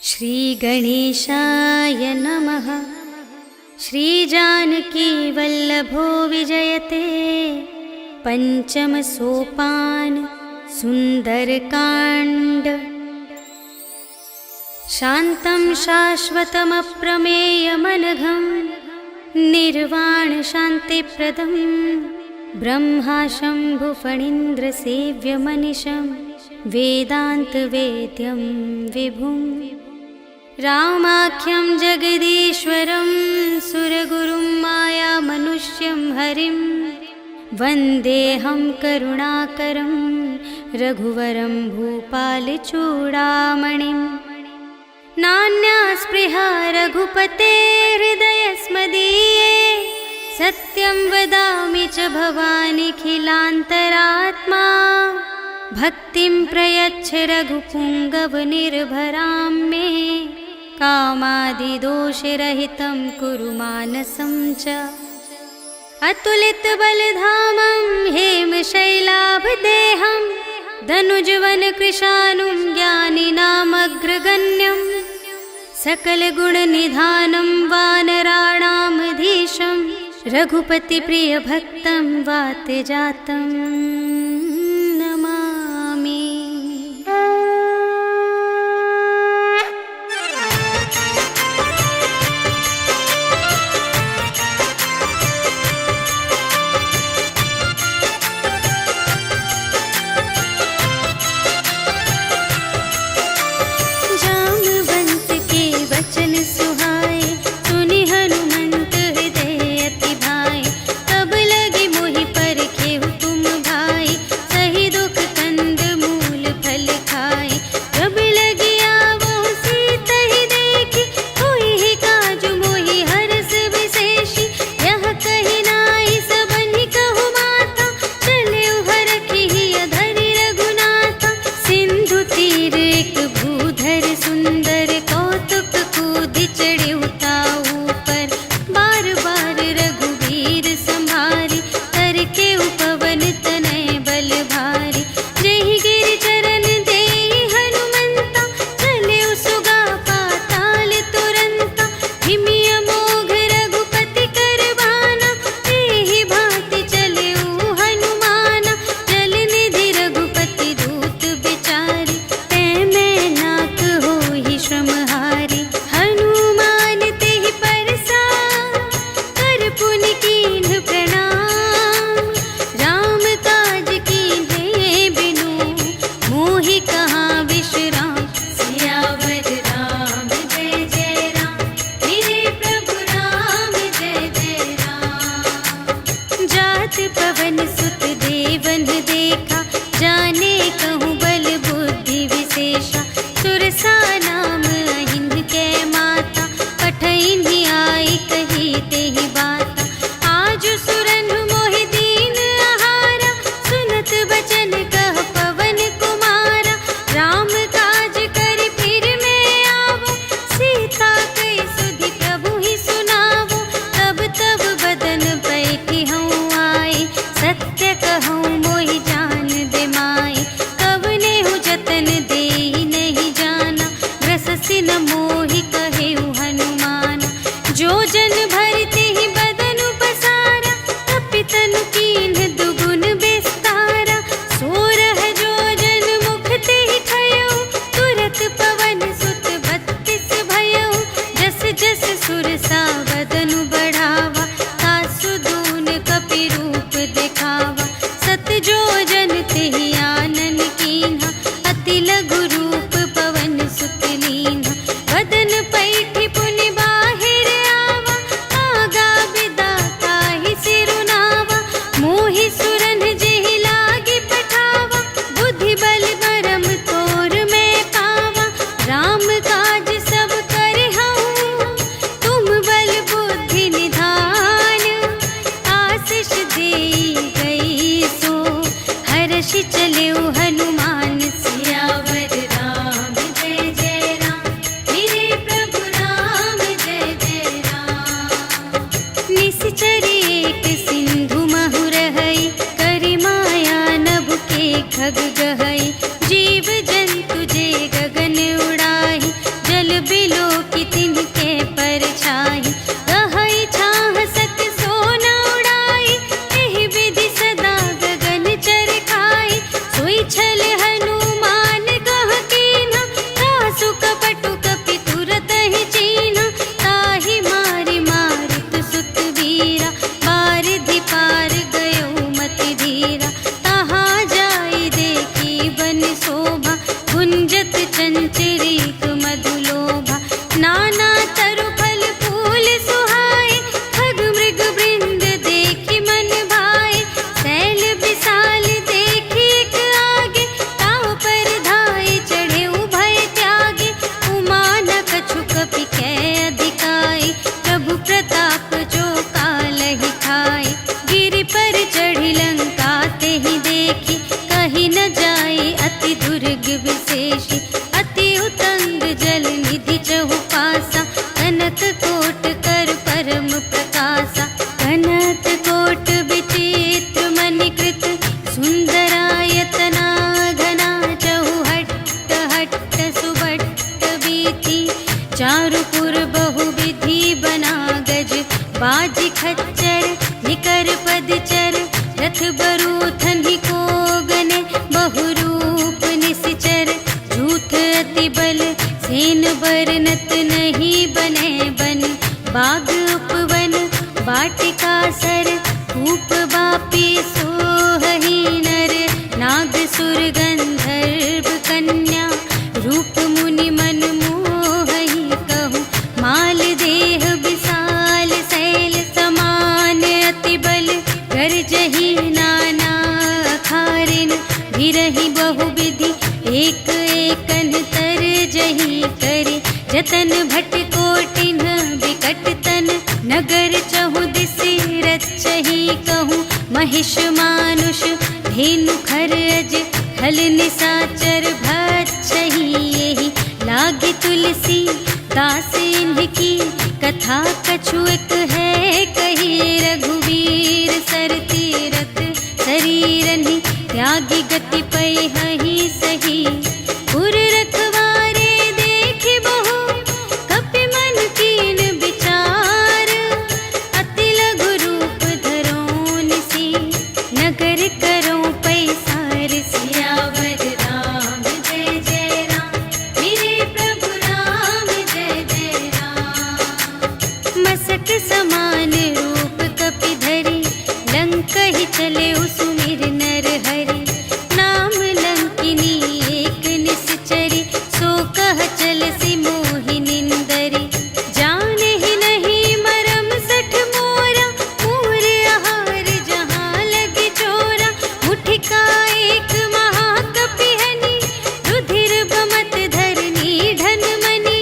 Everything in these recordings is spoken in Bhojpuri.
श्रीगणेशाय नमः। श्रीजानकी वल्लभो विजयते पंचम सोपान सुंदरकांड। शान्तं शाश्वतमप्रमेयमनघं निर्वाण शान्तिप्रदं ब्रह्मा शम्भुफणीन्द्रसेव्यमनिशं वेदान्तवेद्यं विभुं। रामाख्यं जगदीश्वरं सुरगुरुं मायामनुष्यं हरिं वन्देऽहं करुणाकरं रघुवरं भूपालचूडामणिं। नान्या स्पृहा रघुपते हृदयस्मदीये सत्यं वदामि च भवानिखिलान्तरात्मा। भक्तिं प्रयच्छ रघुपुङ्गवनिर्भरां मे कामादिदोषरहितं कुरु मानसं च। अतुलितबलधामं हेमशैलाभदेहं धनुजवनकृशानुं ज्ञानिनामग्रगण्यं सकलगुणनिधानं वानराणामधीशं रघुपतिप्रियभक्तं वातजातं नमामि। जामवंत के वचन सुहाए सुनि हनुमंत हृदय अति भाए। तब लगे मोहि परखेहु तुम भाई सही दुख कंद मूल फल खाए। जब लगी आवो सीतहि देखी होई ही काजु मोहि हरस विशेषी। यह कही नाई सबनि कहु माता चले हरखि अधरि रघुनाथा। सिंधु तीर एक भूधर सुंदर कौतुक कूदि चढ़िउ ताऊ पर। बार बार रघुवीर संभारी तरके उपवन तनय बल भारी। जेहि गिरि चरण देहि हनुमंता चले सुगा पाताल तुरंता। हिमि अमोघ रघुपति कर बाना एहि भांति चले हनुमाना। जल निधि रघुपति दूत बिचारी तै मैं नाथ होहि श्रमहारी। हनुमान तेहि परसा कर पुनि कीन्ह प्रणाम। राम काज कीन्हे बिनु मोहि कहाँ विश्राम। सियावर राम जय जय राम मेरे प्रभु राम जय जय राम। जात पवन सुत देवन देखा जाने कहूँ बल बुद्धि विशेषा। सुरसा नाम अहिन कै माता पठइन्हि आई कही तेहि बाता। आज सुरनु मोहि दीन आहारा सुनत बचन कह पवन कुमारा। राम काज करि फिर मैं आवो सीता कई सुधि प्रभु ही सुनावो। तब तब बदन बैठी हूँ आई सत्य कहूँ मोहि जान दे माई। कवने हूँ जतन देहि नहीं जाना भट्ट सुबट्ट बीती, चारुपुर बहुविधि बना गज, बाजी खच्चर निकर पदचर, रथ बरूथन ही को गने, बहुरूप निश्चर, झूठ अति बल सेन बरनत नहीं बने बन, बाग उपवन वाटिका सर, कूप बापी सोहही नर, नाग सुर गंधर्व कन्या, रूप मुनि मन मोहही कहूँ, माल देह विशाल शैल समान, अति बल गर्जही नाना अखारिन, भिरही बहुविधि एक एकन तर जही करे, जतन भट कोटिन विकट तन, नगर चहु दिसि रचही कहूँ, महिष मानुष धेनु खर अज, हल निसाचर भक्षही, यही लागे तुलसी दास इनकी, कथा कछु एक है कही, रघुवीर सर तीरथ शरीरनि, त्यागी गति पै हहि सही, पुर रखवारे देखि बहु, कपि मन कीन विचार, अति लघु रूप धरों निसी, नगर करों पैसार, सियावर राम जय जय राम, मेरे प्रभु राम जय जय राम। मसक समान रूप कपि धरि, लंक ही चले सुमिर नर हरि, नाम लंकिनी एक निश्चरी, सो कह चल सी मोहि निंदरी, जाने ही नहीं मरम सठ मोरा, मोर आहार जहाँ लगे चोरा, मुठिका एक महाकपि हनि, रुधिर बमत धरनी ढन मनि,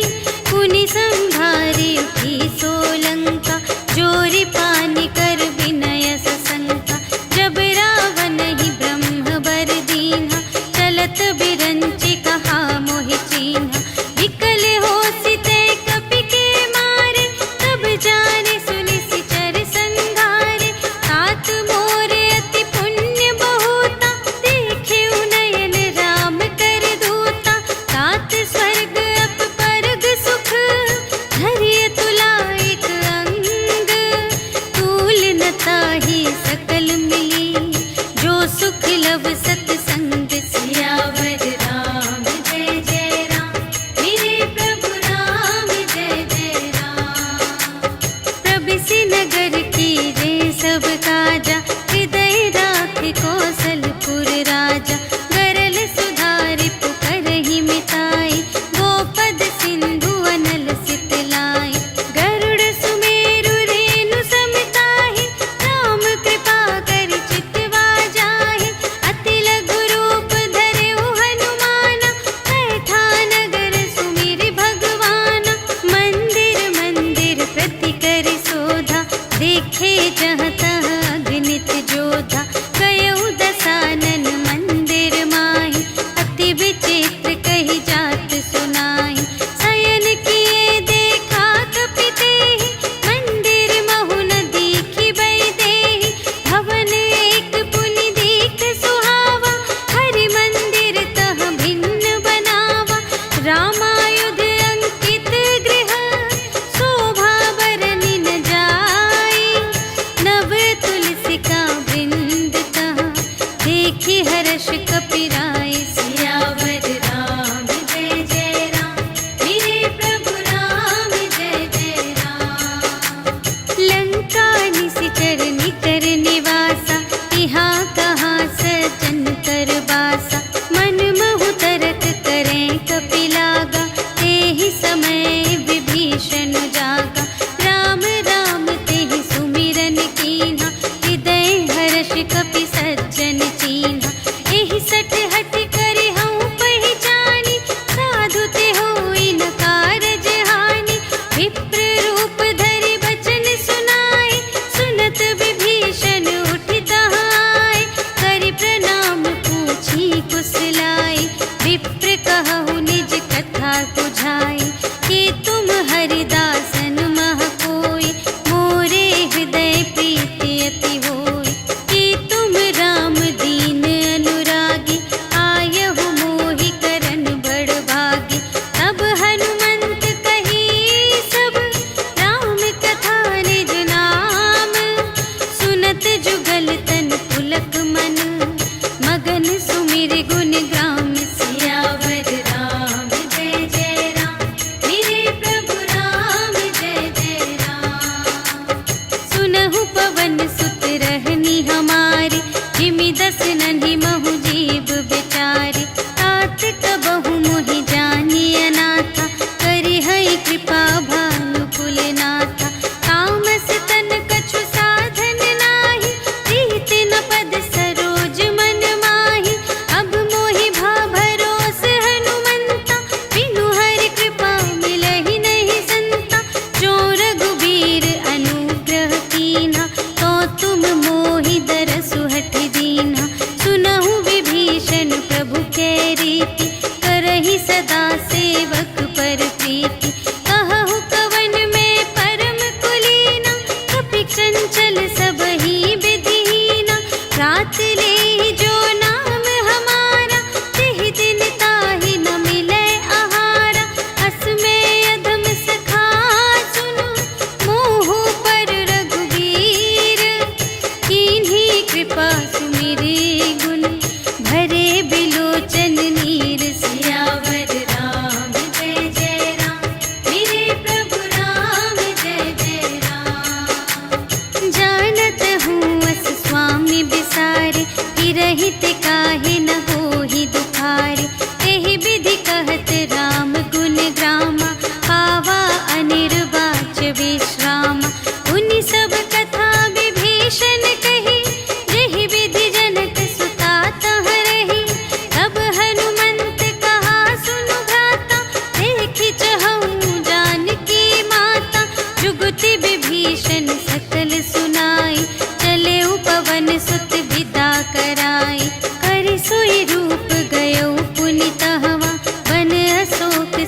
पुनि संभारी उठी सोलंका, जोरी पानी कर विनय सशंका, जब रावण ही ब्रह्म बर दीन्हा, चलत बिरंचि कहा मोहि चीन्हा, विकल होसि तै कपि के मारे, तब जाने सुनि सिचर संघारे, तात मोर अति पुण्य बहुता, देखे नयन राम कर दूता, तात स्वर्ग अप परग सुख, धरिय तुला एक अंग, तूल न ताहि सकल मिली, जो सुख लव सतसंग, सियावर राम जय जय राम, मेरे प्रभु राम जय जय राम। प्रबिसि नगर कीजे सब काजा, हृदय राख कौशलपुर राजा, गरल सुधारि पुकारहि मिताई, गोपद सिंधु अनल सितलाई, गरुड़ सुमेरु रेणु समताहि, राम कृपा करि चितवा जाहि, अति लघु रूप धरेउ हनुमाना, बैठा नगर सुमिरि भगवाना, मंदिर मंदिर प्रति करि शोधा, देखे जहाँ तहाँ अगणित जोधा, गयउ दसानन मंदिर माहि, अति विचित्र कही जात सुनाई, शयन किए देखा कपि तेहि, मंदिर महु न दीखि वैदेही, भवन एक पुनि दीख सुहावा, हरि मंदिर तह भिन्न बनावा, रामायुध अंकित गृह, शोभा बरनि न जाई, नव तुलसी का वृंद तहाँ, देखि हर्ष कपिराय, सियावर राम जय जय राम, मेरे प्रभु राम जय जय राम। लंका निशिचर निकर निवासा, यहाँ कहाँ सजन कर बासा, मन महु तरक करें कपि लागा, तेहि समय विभीषण जागा, राम राम तेहि सुमिरन कीन्हा, हृदय हर्ष कपि सज्जन चीन्हा, एहि सठ हठ करि हऊँ पहिचानी, साधु ते होई न कारज हानि, विप्र रूप धरि बचन सुनाए, सुनत विभीषण उठि तहाय, करि प्रणाम पूछी कुशलाय, विप्र कहु निज कथा बुझाई, कि तुम हरिदासन मह कोई, मोरे हृदय प्रीति अति होई, कि तुम राम दीन अनुरागी, आयहु मोहि करन बड़ भागी,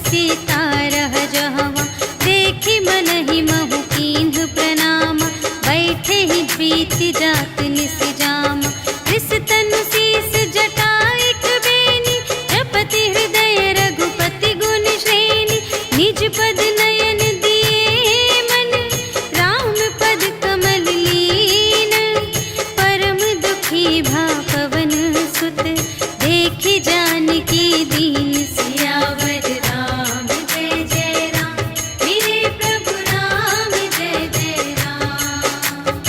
सीता रह जहवा, देखी मन ही महु कीन्ह प्रणाम, बैठे ही बीत जात निस जाम। रिस तनु शीस जटा एक बेनी, जपति हृदय रघुपति गुण श्रेणी। निज पद नयन दिए मन, राम पद कमल लीन। परम दुखी भा पवन सुत, देखि जानकी दीन। सियावर राम जय जय राम, मेरे प्रभु राम जय जय राम।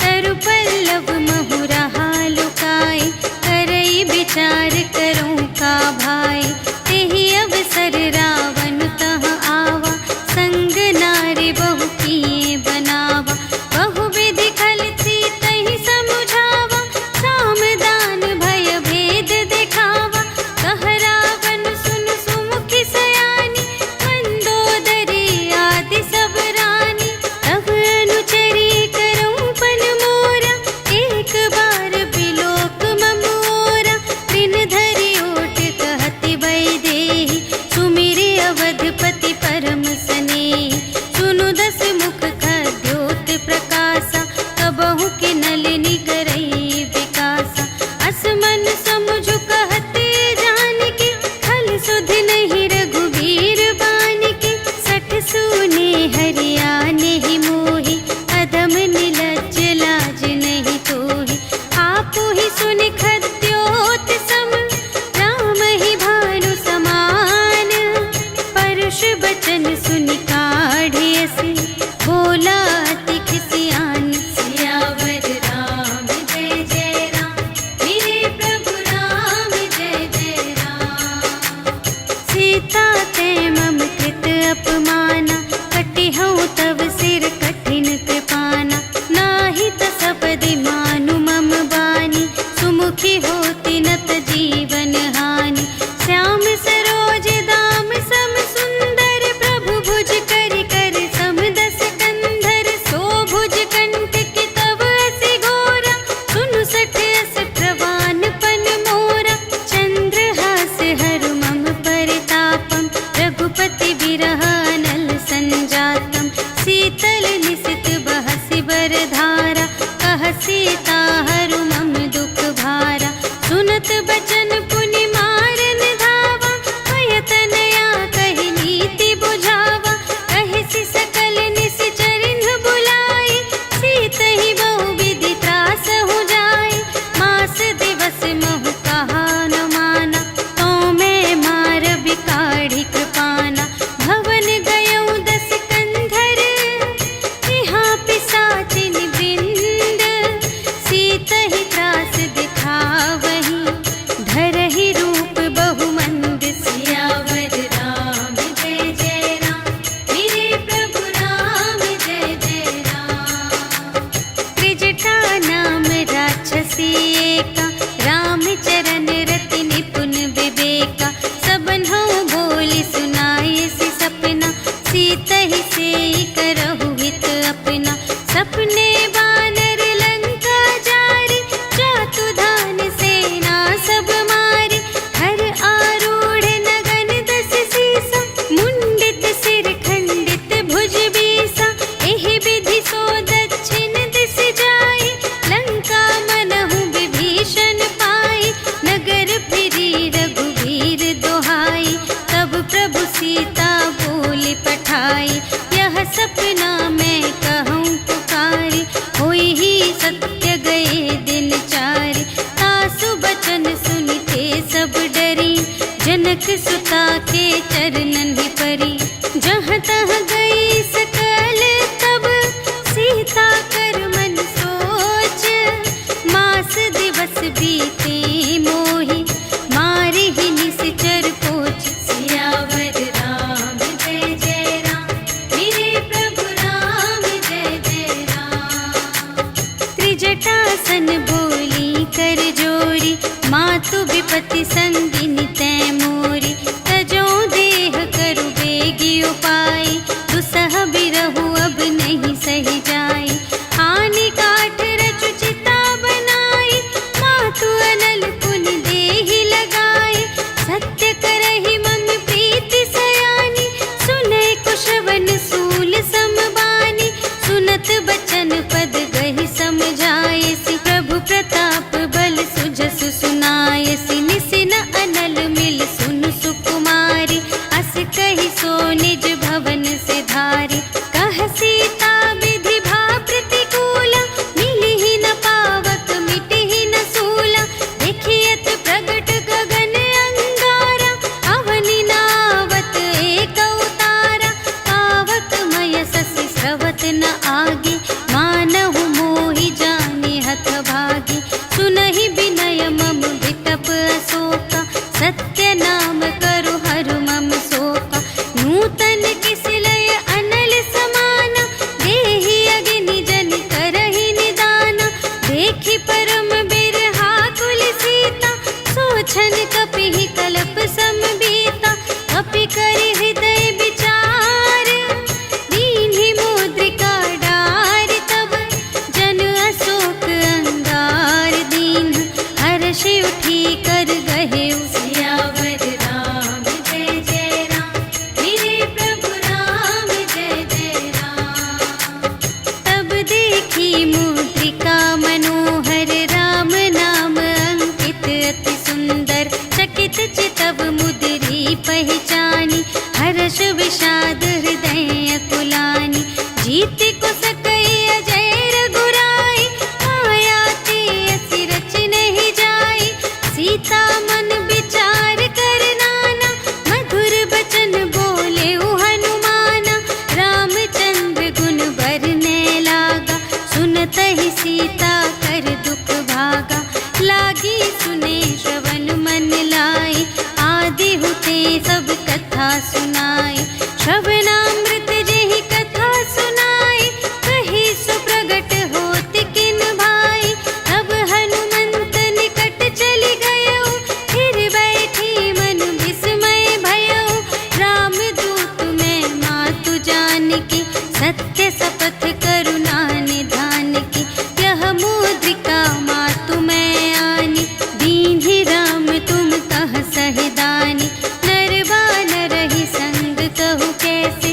तरु पल्लव महु रहा लुकाए, करई विचार करूं का भाई। तेहि अवसर रावण तह आवा, संग नारी बहु किए बनावा। बहु विधि खल सीतहि समुझावा, साम दान भय भेद दिखावा। कह रावण सुन सुमुखी सयानी, मंदोदरी आदि सब रानी। तब अनुचरी करऊं पन मोरा, एक बार बिलोक ममोरा। त्रिन धरि ओट कहति वैदेही, सुमिरि अवधपति परम स्नेही। सुनु दस मुख खद्योत प्रकाशा, कबहु के नलिनी करई विकासा। असमन समुझु कहते जानकी, खल सुध नहीं रघुबीर बानिकी। सठ सूने हरियाने ही मोही, अधम निलज्ज लाज नहीं तोही। आपु ही सुनि खद्योत सम, राम ही भानु समान। परुष बचन सुनि काढ़ियसि, बोला अति खिसियान। सियावर राम जय जय राम, मेरे प्रभु राम जय जय राम। सीता ते मम कृत अपमाना, कटिहउँ तव सिर कठिन कृपाना। नाही त सपदि मानु मम बानी, सुमुखी होती नत जीवन हानि। श्याम सरोज दाम सम सुंदर, प्रभु भुज कर कर सम दस कंधर। सो भुज कंठ की तब असी घोरा, सुनु सठ अस प्रवान पन मोरा। चंद्रहास हरु मम परितापम, रघुपति बिरह अनल संजातम। शीतल निसित बहसि बरधारा, कह सीता हरु मम दुख भारा। सुनत बचन पुनि मारन धावा, भय तनया कहि नीति बुझावा। कहिसि सकल निश्चरिन्ह बुलाई, सीतहि बहु विधि त्रासहु जाई। मास दिवस महु कहा न माना, तो मैं मार बिकाढ़ी कृपाना। भवन गयऊँ दस कंधर, यहाँ पिशाचिन वृंद। सीतहि त्रास दिखावहीं, धरहि रूप बहुमंद। सियावर राम जय जय राम, मेरे प्रभु राम जय जय राम। त्रिजटा नाम राक्षसी एका, राम चरण रति निपुण विवेका। सबन्हु बोली सुनाए सि सपना, सीतहि सेई करहु हित अपना। सपने वानर लंका जारी, जातु धान सेना सब मारी। हर आरूढ़ नगन दस सीसा, मुंडित सिर खंडित भुज बीसा। एहि विधि सो दक्षिण दिस जाई, लंका मनहु विभीषण पाई। नगर फिरी रघुवीर दोहाई, तब प्रभु सीता बोली पठाई। यह सपना मैं कहूँ पुकारी, होई ही सत्य गए दिन चारि। तासु बचन सुनिते सब डरी, जनक सुता के चरणन ही परी। जहाँ तहाँ गई सकल तब, सीता कर मन सोच। मास दिवस बीते मोही, मारि ही निश्चर पोच। सियावर राम जय जय राम, मेरे प्रभु राम जय निज भवन से धारे। कह सीता विधि भा प्रतिकूला, मिलहि न पावक मिटहि न सूला। देखियत प्रगट गगन अंगारा, अवनि नावत एक अवतारा। पावक मय शशि स्रवत न आगे, मानहु मोहि जानि हथ भागे। सुनहि विनय मम विटप अशोका, सत्य नाम करु हरु मम शोका। नूतन किसलय अनल समाना, देहि अग्नि जन करहि निदाना। देखि परम बिरहा कुल सीता, सोचन कपिहि कलप समबीता। कपि करि हृदय विचार, दीन्हि मुद्रिका डार। तब जन अशोक अंगार दीन, हर्षि उठी कर गहेउ सियावर राम। जय जय राम, मेरे प्रभु राम जय जय राम। तब देखी मुद्रिका मनोहर, राम नाम अंकित अति सुंदर। चकित चितव मुद्री पहचानी, हर्ष विषाद हृदय अकुलानी। जीत को सकई अजय रघुराई, माया ते असी रच नहीं जाई। सीता मन विचार कर नाना, मधुर बचन बोले हनुमाना। रामचंद्र गुण बरने लागा, सुनतहि सीता कर दुख भागा। लागी सुने श्रवण मन लाई, आदि हुते सब कथा सुनाई। श्रवणामृत जेहि कथा सुनाई, कही सो प्रगट होत किन भाई। तब हनुमंत निकट चली गयो, फिर बैठी मन विस्मय भयो। रामदूत मैं मातु जानकी, सत्य शपथ करुणा निधान की। यह मुद्रिका मातु मैं आनी, दीन्हि राम तुम कह सहिदानी। नर बानर ही संग कहु कैसे,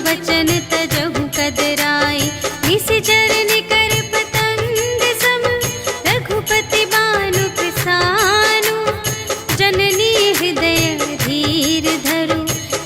बचन तजहु कदराए। निश्चर निकर पतंग सम रघुपति बानु प्रसानु। जननी हृदय धीर धरु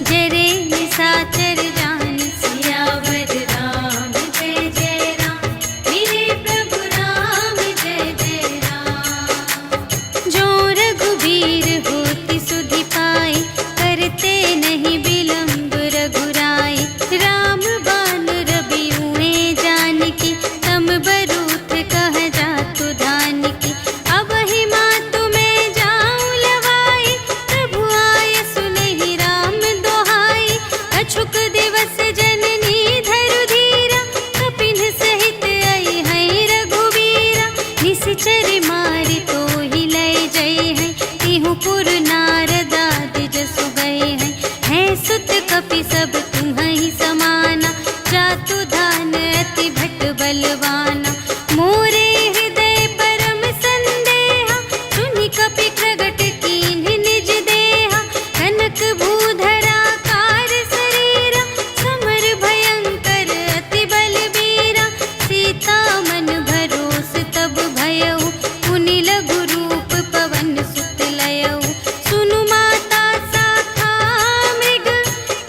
जरे निसाचर जान। सियावर राम जय जय राम मेरे प्रभु राम जय जय राम। जो रघुबीर होति सुधि पाए करते नहीं विलंब रघुराई। राम बान रबियुए जानकी तम बरूथ कह जातु धानकी। अब ही मातु मैं जाऊं लवाई प्रभु आय सुनहि राम दोहाई। अछुक दिवस जननी धरु धीरा कपिन सहित आई है रघुबीरा। निश्चर मारि तो ही लय जय है तिहु पुर नारद आदि जसु गए हैं। है सुत कपि सब तुम्हि समाना जातु धान अति भट बलवाना। मोरे हृदय परम संदेहा सुनि कपि प्रगट कीन्ह निज देहा। कनक भूधरा कार शरीरा समर भयंकर अति बलबीरा। सीता मन भरोस तब भयउ पुनि लघु रूप पवन सुत लयउ। सुनु माता शाखा मृग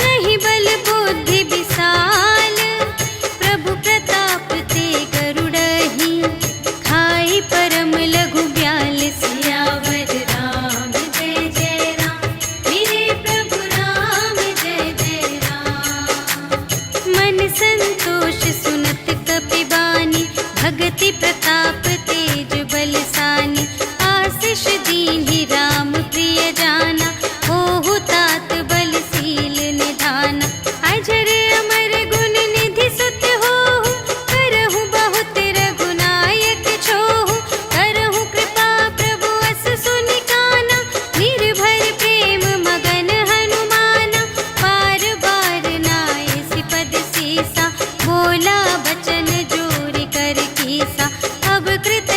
नहीं बल बुद्धि विशाल। प्रभु प्रताप ते गरुड़हि खाई परम लघु ब्याल। सियावर राम जय जय राम मेरे प्रभु राम जय जय राम। मन संतोष सुनत कपि बानी भगति प्रताप तेज बलसानी। आशीष दीन्हि राम प्रिय जाना होहु तात बलशील निधाना। अजर अमर गुण निधि सुत होहु करहु बहुत रघुनायक छोहु। करहु कृपा प्रभु अस सुनि काना निर्भर प्रेम मगन हनुमाना। बार बार नाय सिपद सीसा बोला बचन जोरि कर कीसा। अब कृत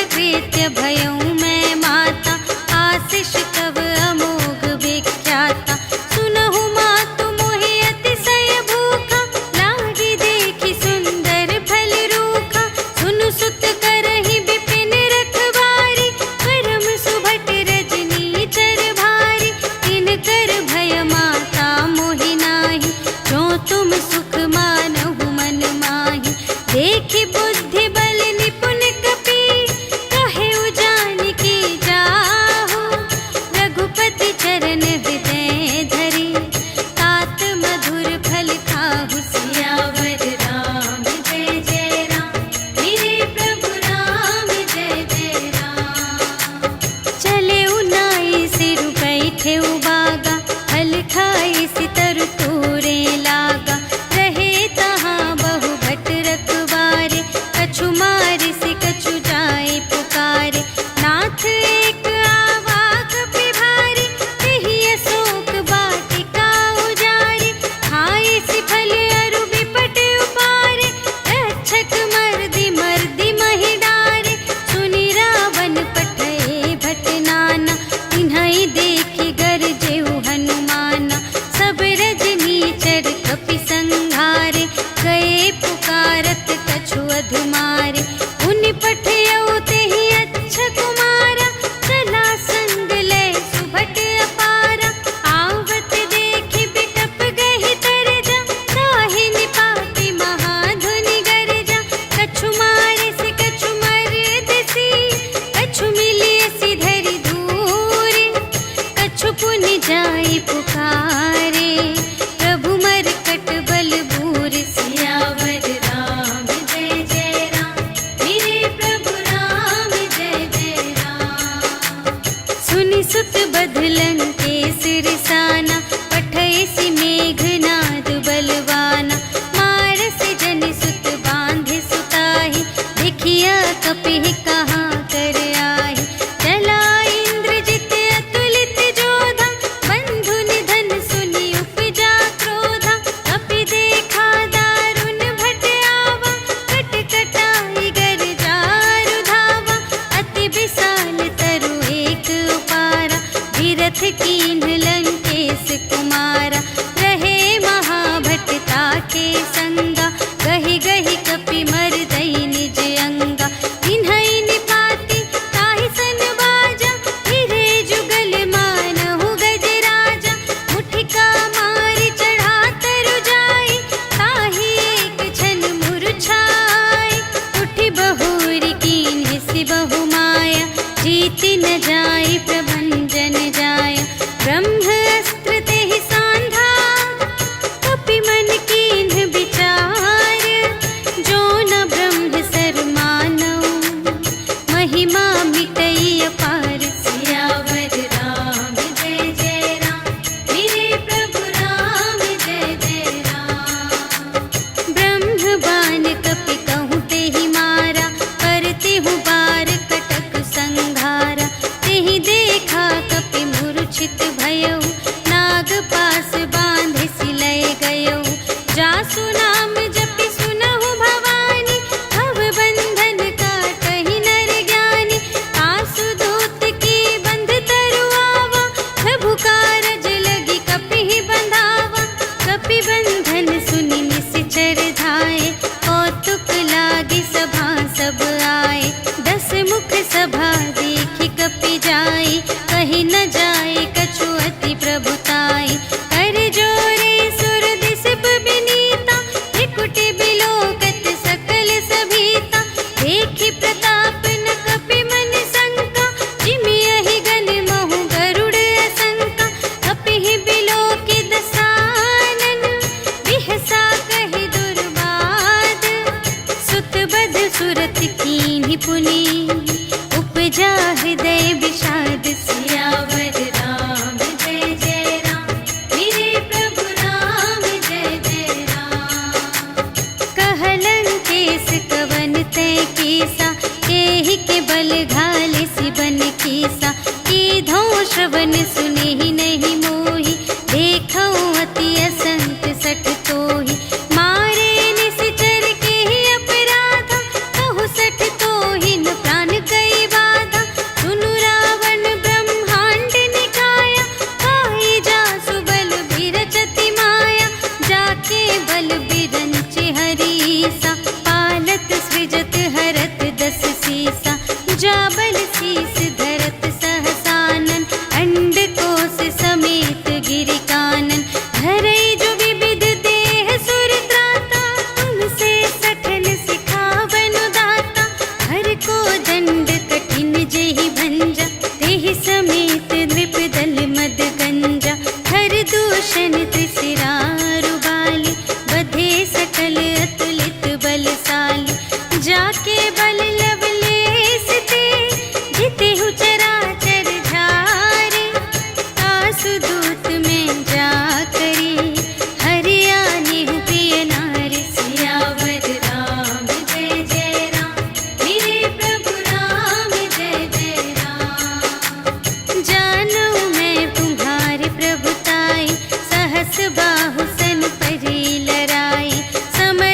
संगा, गहि गहि कपि मरदई निज अंगा। इन्हई निपाति ताहि सन बाजा, फिरे जुगल मानहु गजराजा। मुठिका मारि चढ़ा तरु जाई, ताहि एक छन मुरझाई। उठि बहुरी कीन्ह सि बहु माया, जीति न जाई प्रभंजन जाया। ब्रह्म अस्त्र तेहि सांधा, कपि मन कीन्ह विचार। जो न ब्रह्म सर मानौ, महिमा मिटई अपार। सियावर राम जय जय राम, मेरे प्रभु राम जय जय राम। ब्रह्म बाण कपि कहूँ तेहि मारा, करतेहु बार कटक संघारा। तेहि देखा कपि मूर्छित भयउ, नाग पास बांधे सिलय गयउ। जासु नाम जपि सुनहु भवानी, भव बंधन काटहि नर ज्ञानी। आसु दूत की बंध तरु आवा, प्रभु कारज लगी कपिहि बंधावा। कपि बंधन सुनि निश्चर धाये, कौतुक लागी सभा सब आए। 10 मुख सभा देखि कपि जाई, कहि न जाए कछु अति प्रभुताई। कर जोरे सुर दिसप बिनीता, त्रिकुटि बिलोकत सकल सभीता। देखि प्रताप न कपि मन शंका, जिमियहि गन महु गरुड़ असंका। कपिहि बिलोकि दसानन, बिहसा कहि दुर्बाद। सुत बध सुरत कीन्हि पुनि, उपजा हृदय विषाद। सियावर राम जय जय राम, मेरे प्रभु राम जय जय राम। कहलन केस कवन तै कीसा, केहि के बल घाले सिबन कीसा। कीधौं श्रवण सुनेहि नहीं मोहि, देखौं अति असंत सठ तोहि। मारे निश्चर केहि अपराधा, कहु सठ तोहि न प्राण कई बाधा। सुनु रावण ब्रह्मांड निकाया, पाहि जासु बल बिरचति माया। जाके बल बिरंचि हरीसा, पालत सृजत हरत 10 सीसा। जा बल शीस धरत सहसानन, अंड कोश समेत गिरि कानन। धरई जो विविध देह सुर त्राता, तुमसे सठन सिखावनु दाता। हर को दंड कठिन जेहि भंजा, तेहि समेत नृप दल मद गंजा। हर दूषण त्रिशिरारु बाली, बधे सकल अतुलित बलशाली। जाके बल लवलेस ते, जितेहु चराचर झारे। आसु दूत में जा करी, हरियानेहु प्रिय नारी। सियावर राम जय जय राम, मेरे प्रभु राम जय जय राम। जानू मैं तुम्हारे प्रभुताई, सहस बाहु सन परी लराई। समर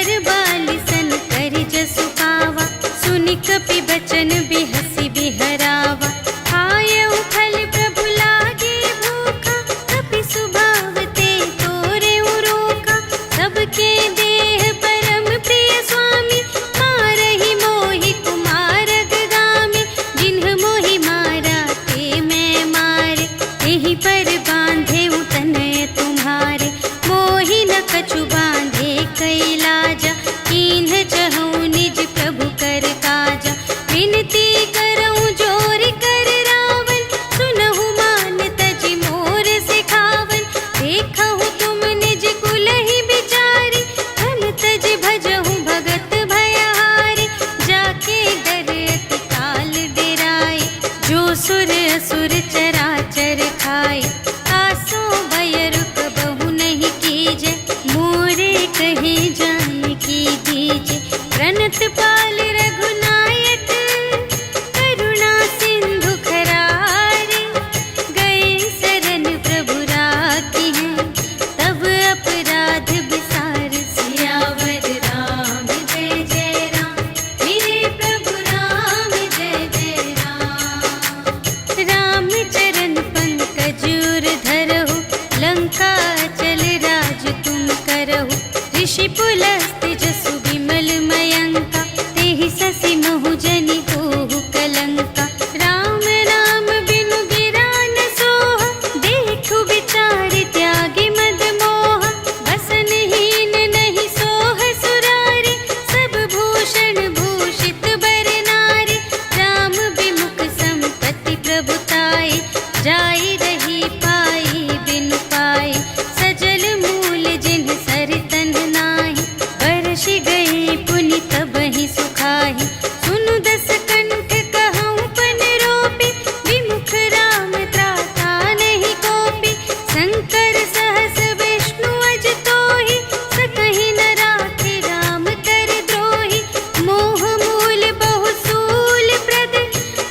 हस्त जसु विमल मयंका, तेहि ससि महु जनि होहु कलंका। राम नाम बिनु गिरा न सोहा, देखु विचार त्यागी मद मोहा। बसनहीन नहीं सोह सुरारी, सब भूषण भूषित बर नारी। राम विमुख संपत्ति प्रभुताई, जाई रही पाई बिनु पाई। सजल मूल जिन सर तन नाही, बरषि गई पुनि तबहि सुखाहि। सुनु दस कंठ कहऊँ पन रोपी, विमुख राम त्राता नहीं कोपी। शंकर सहस विष्णु अज तोहि, सकहि न राखे राम कर द्रोही। मोह मूल बहु सूल प्रद,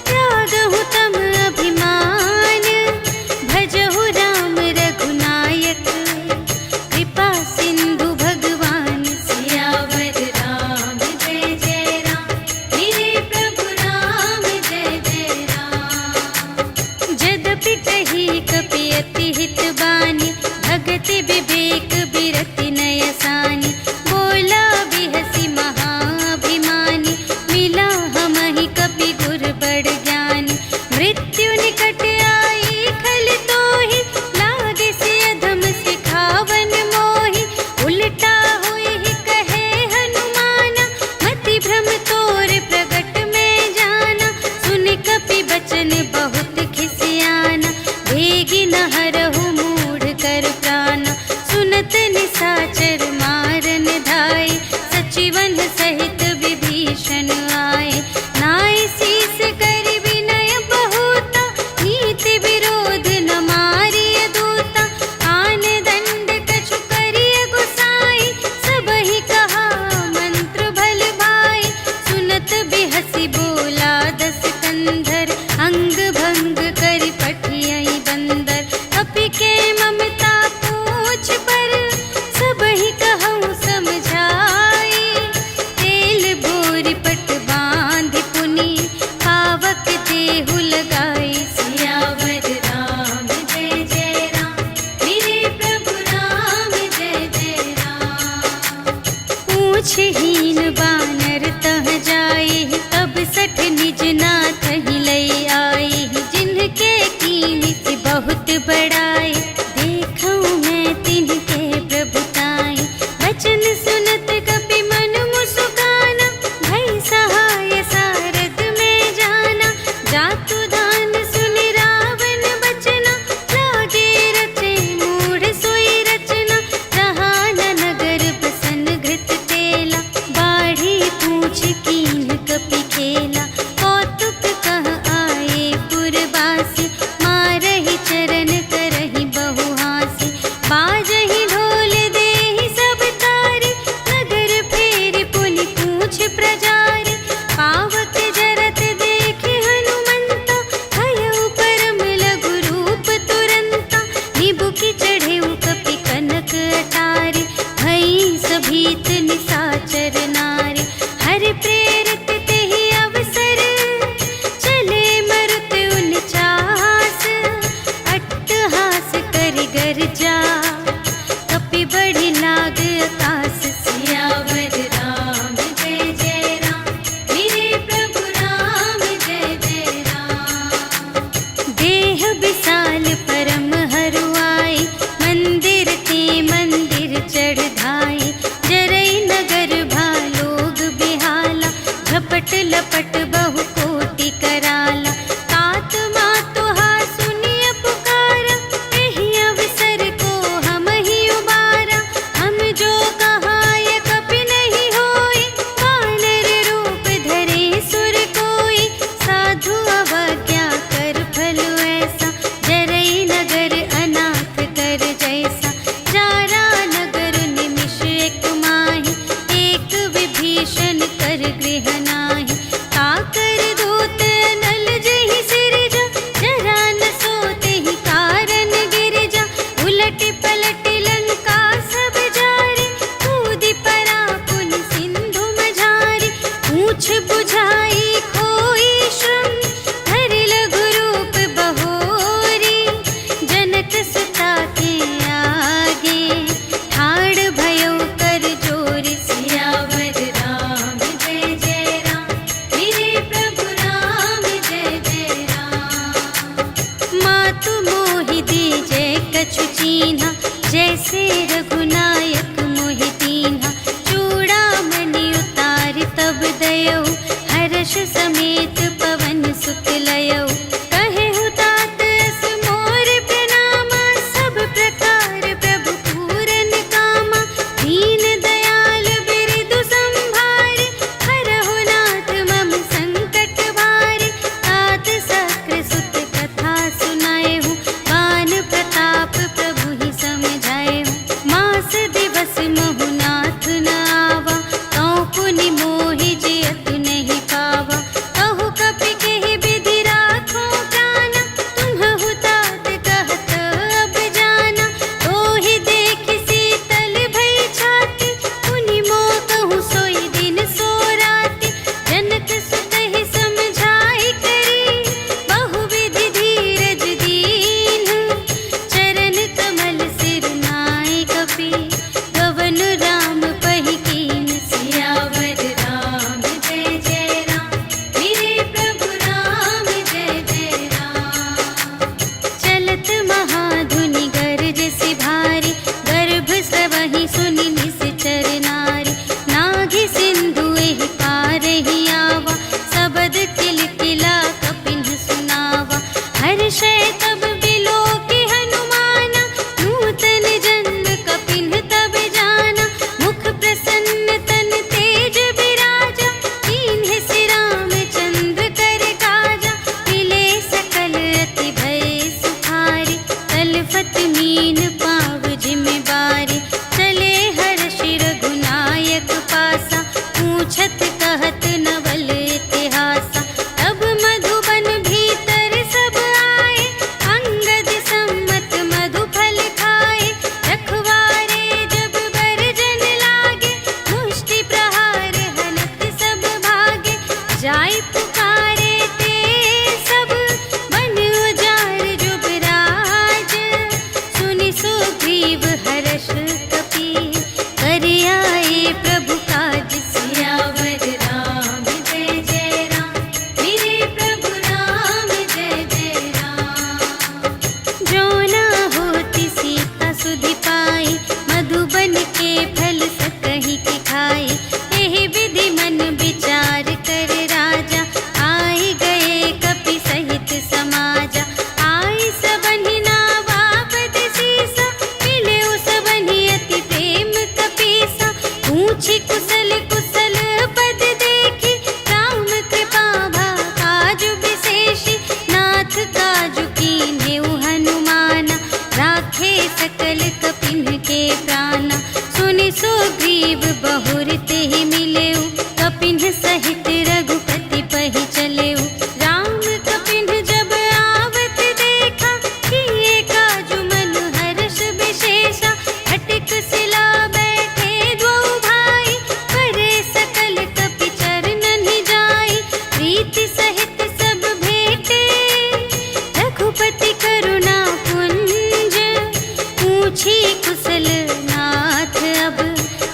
त्यागहु तम अभिमान। भजहु राम रघुनायक, कृपा सिंधु भगवान। सियावर राम जय जय राम, मेरे प्रभु राम जय जय राम। जदपि कही कपि अति हित बानी, भगति विवेक बिरति नय सानी। बोला बिहसी महाभिमानी, मिला हमहि कपि गुर बड़ ज्ञानी। मृत्यु निकट आई खल तोहि, लागे से अधम सिखावन मोहि। उलटा हुई कहे हनुमाना, मति भ्रम तोर प्रगट में जाना। सुन कपि बचन बहुत खिसियाना, भेगी न हरहु मूढ़ कर प्राना। सुनत निसाचर मारन धाय, सचिवन सहित विभीषण आए। नाय शीस कर विनय बहुता, नीति विरोध न मारिय दूता। आन दंड कछु करिय गुसाई, सबहि कहा मंत्र भल भाई। सुनत बिहसी बोला दस कंधर, अंग भंग करि पठियहि बंदर। कपि के ममता पूछ पर, सबहि कहऊँ समझाई। तेल बोरि पट बाँधि पुनि, पावक देहु लगाई। सियावर राम जय जय राम, मेरे प्रभु राम जय जय राम। पूछहीन बानर तह जाए, तब सठ निज नाथ ही लई आई। जिनके कीमति बहुत बड़ाई, देखऊँ मैं तिनके प्रभुताई। बचन सुनत कपि मन मुस्काना, भई सहाय सारथ में जाना। जातु दान सुनि रावण बचना, लागे रचे मूढ़ सोई रचना। रहा न नगर बसन घृत तेला, बाढ़ी पूछ कीन कपि खेला। कौतुक कुशल कुशल पद देखी, राम कृपा भा काजु विशेषी, नाथ काजु कीन्हेउ हनुमाना, राखे सकल कपिन के प्राणा। सुनि सुग्रीव बहुर तेहि मिलेउ, कपिन सहित रघुपति पहि चलेउ। राम कपिन जब आवत देखा, किए काजु मन हर्ष विशेषा, हटिक सिला बैठे द्वौ भाई, करे सकल कपि चरणनि जाई। प्रीति सहित सब भेटे, रघुपति करुणा पुंज, पूछी कुशल नाथ अब,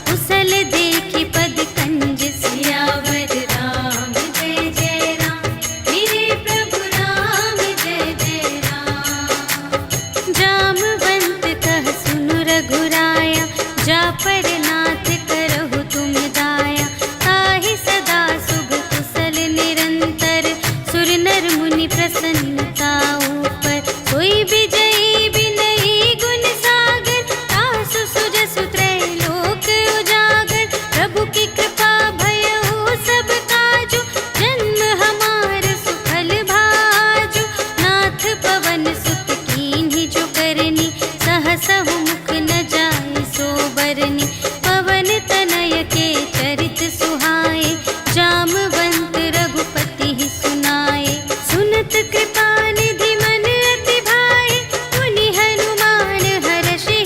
कुशल देखी पद कंज। सियावर राम जय जय राम, मेरे प्रभु राम जय जय राम। जामवंत कह सुनु रघुराया, जा पर नाथ करहु तुम दाया। ताहि सदा सुख कुशल निरंतर, सुर नर मुनि प्रसन्नता ऊपर। सोई विजयी विनयी गुण सागर, तासु सुजसु त्रैलोक उजागर। प्रभु की कृपा भयउ सब काजु, जन्म हमार सुफल भाजु। नाथ पवन सुत कीन्हि जो करनी, सहसहु मुख न जाय सो बरनी। पवन तनय के चरित सुहाए, जामवंत रघुपति ही सुनाए। सुनत कृपा निधि मन अति भाए, मुनि हनुमान हर्षि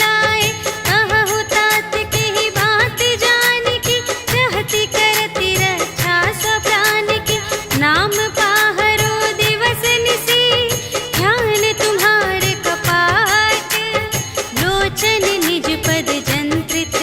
लाए। कहु तात केहि बात जानकी, रहति करति रक्षा स्व प्राण की। नाम पाहरो दिवस निसी, ध्यान तुम्हारे कपाट। लोचन निज पद जंत्रित,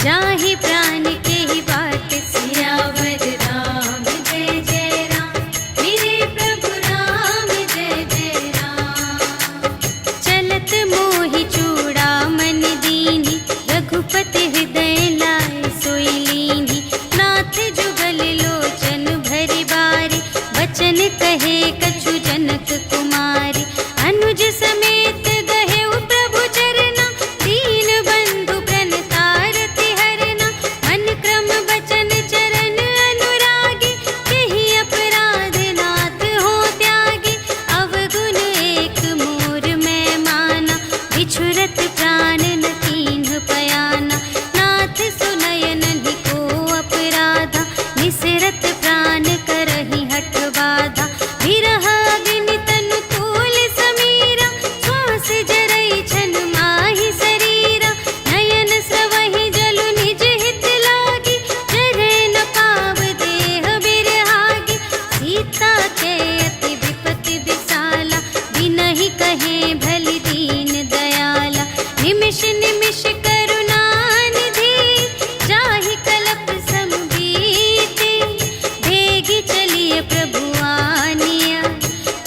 जाहि प्राण केहि बाट। सियावर राम जय जय राम, मेरे प्रभु राम जय जय राम। चलत मोहि चूड़ामणि दीन्हि, रघुपति हृदय लाय सोई लीन्हि। नाथ जुगल लोचन भरि बारी, बचन कहे कछु जनक कुमारी। अनुज समेत गहेउ प्रभु चरना, दीन बंधु प्रणतारति हरना। मन क्रम बचन चरण अनुरागी, केहि अपराध नाथ हो त्यागी। अवगुण एक मोर मैं माना, बिछुरत प्राण न कीन्ह पयाना। नाथ सुनयनहि को अपराधा, निसरत प्राण करहि हठ बाधा। विरह अग्नि तनु तूल समीरा, श्वास जरई छन माहि शरीरा। नयन स्रवहि जलु निज हित लागी, जरै न पाव देह बिरहागी। सीता के अति विपति विसाला, बिनहि कहे भलि दीन दयाला। निमिष निमिष करुणा निधि, जाहि कलप सम बीति। भेगी चलिए प्रभु आनिया,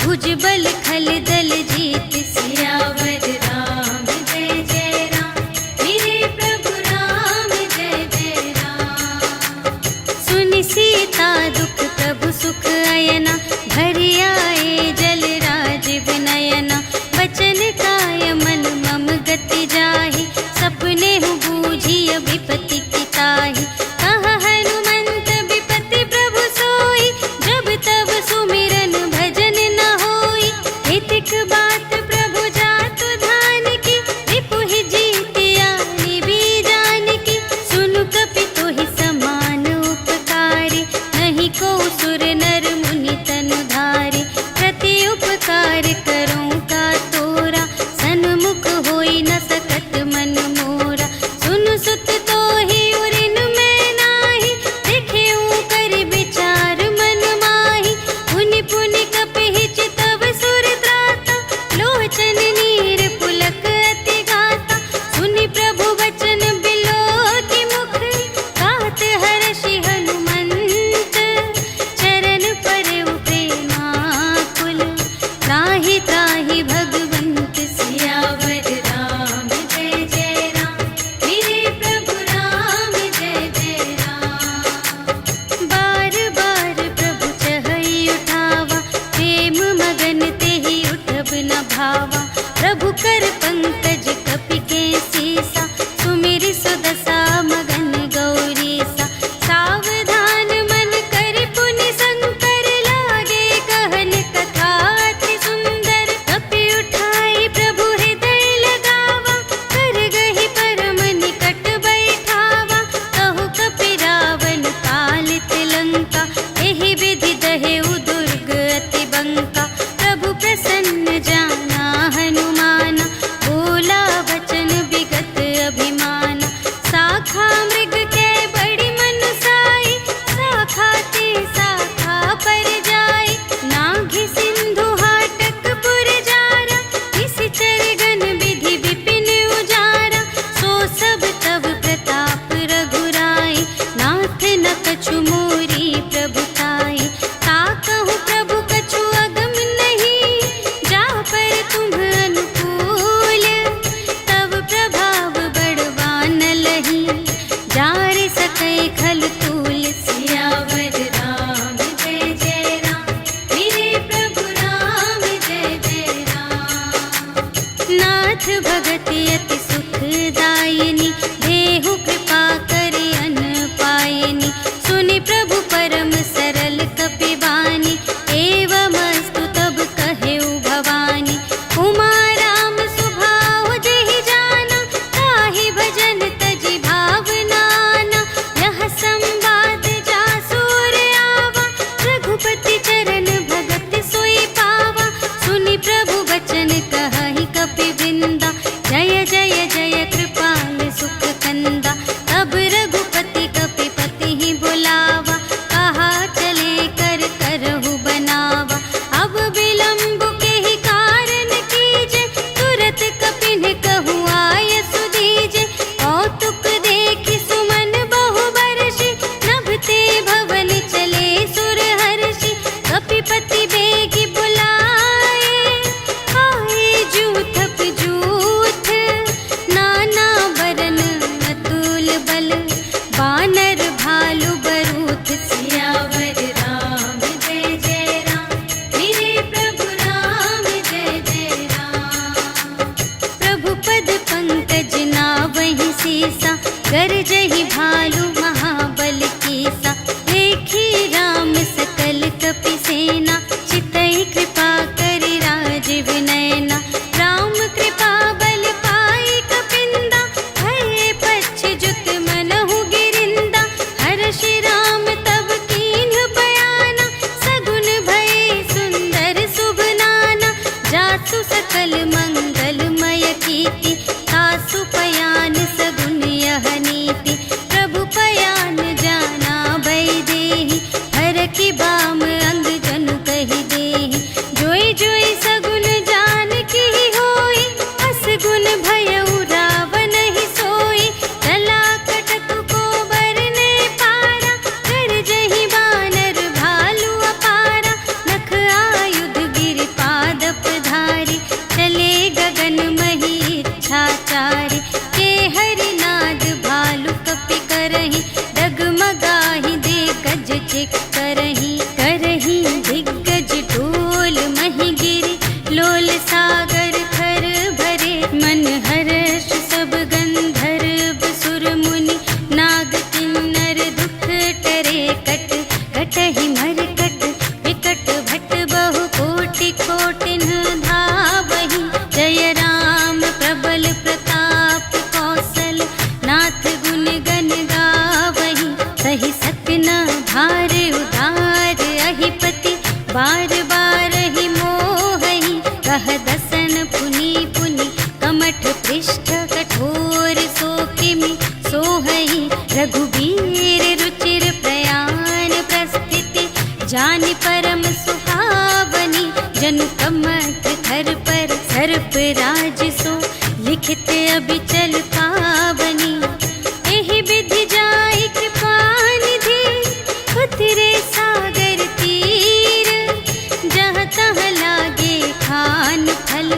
भुजबल खल दल जीत। सियावर राम जय जय राम, मेरे प्रभु राम जय जय राम। सुनि सीता दुख प्रभु सुख अयना, भरि आए जल राज विनयना। बचन काय मन मम गति जाहि, सपने हूँ बूझिय विपति की ताहि। कह हनुमंत विपति प्रभु सोई, जब तब सुमिरन भजन न होई। हितिक बात प्रभु जातु धान की, रिपुहि जीतिया निबी जान की। सुनु कपि तोहि समान उपकारी, नहीं को सुर नर मुनि तनु धारी। कछु मोरी प्रभुताई। ता कहूँ प्रभु कछु अगम नहीं, जा पर तुम अनुकूल, तब प्रभाव बढ़वान लही, जार सकै खल तूल। सियावर राम जय जय राम, मेरे प्रभु राम जय जय राम। नाथ भगति अति सुखदायिनी, देहु कृपा करे अन पायिनी। सुनि प्रभु परम सरल कपिवानी, एवमस्तु तब कहेउ भवानी। उमा राम सुभाव जेहि जाना, ताहि भजन तजि भावनाना। यह संवाद जासुर आवा, रघुपति चरण भगत सोई पावा। सुनि प्रभु वचन कहहि कपिवृंदा, जय जय जय कृपाल सुख कंदा। तब रघुपति कपिपति ही बुलावा, कहा चले कर करहु बनावा। अब विलंब के ही कारण कीजे, तुरत कपिन कहु आय सुदीजे। कौतुक देखि सुमन बहु बरषि, नभते भवन चले सुर हर्षि। कपिपति बेगी बुलाए, आए जूथप जूथ, नाना बरन अतुल बल, बानर भालु बरूथ। सियावर राम जय जय राम, मेरे प्रभु राम जय जय राम। प्रभु पद पंकज नावहि सीसा, गरजहि भालु महाबल कीसा। देखी राम सकल कपि सेना, चितई कृपा करि राज विनयना। राम कृपा बल पाई कपिंदा, भये पच्छ जुत मनहु गिरिंदा। हर्षि राम तब कीन्ह बयाना, सगुन भये सुंदर शुभ नाना। जासु सकल मंगलमय कीर्ति, तासु पयान सगुन यह नीति। प्रभु पयान जाना भय देहि, हर की बाम अंग जनु कहि देहि। जोई जोई सगुन जान की होई, असगुन भयउ रावण ही सोई। चला कटक को बरने पारा, गरजहि बानर भालु अपारा। नख आयुध गिर पादप धारी, चले गगन मही इच्छाचारी। के हरिनाद भालु कपि करहि, डगमगाहि दे गज चिक करहि। करहि दिग्गज ढोल महि गिरि, लोल सागर खर भरे। मन हर्ष सब गंधर्व सुर मुनि, नाग किन्नर दुख टरे। कट कटहि मरकट विकट भट, बहु कोटि कोटिन धावहि। जय राम प्रबल प्रताप कौशल, नाथ गुण गण गावहि। सहि सकना भार उधार अहिपति, बार बार ही मोहहि। कह दसन पुनि पुनि, कमठ पृष्ठ कठोर सो किमि सोहहि। रघुबीर रुचिर प्रयाण प्रस्थिति, जानि परम सुहावनी। जनु कमठ धर पर सर्प राज सो, लिखित अबिचल पावनी। एहि विधि जाई कृपा निधि, उतरे सागर तीर। जहाँ तहाँ लागे खान फल,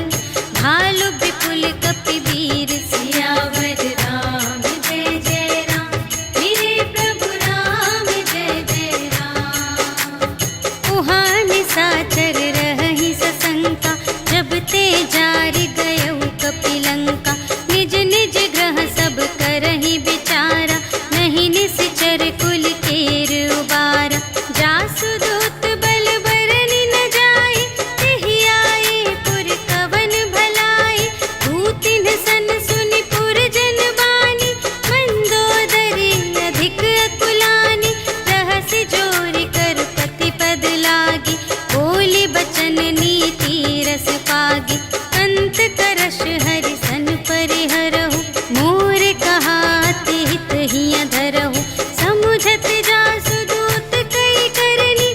भालु विपुल कपि वीर। सियावर राम जय जय राम, मेरे प्रभु राम जय जय राम। उहाँ निशाचर रहहि सशंका, जब ते जारि गयउ कपि लंका। निज निज ग्रह सब करहि विचारा, नहीं निश्चर कुल केर उबारा। जासु दूत बल बरनि न जाय, तेहि आए पुर कवन भलाई। दूतिन सन सुनि पुर जन बानी, मंदोदरी अधिक अकुलानी। रहसि जोरि कर पति पद लागी, बोली बचन नीति रस पागी। अंत करश हरि सन परिहरहु, मोर कहाति हित हिय धरहु। समुझत जासु दूत कई करनी,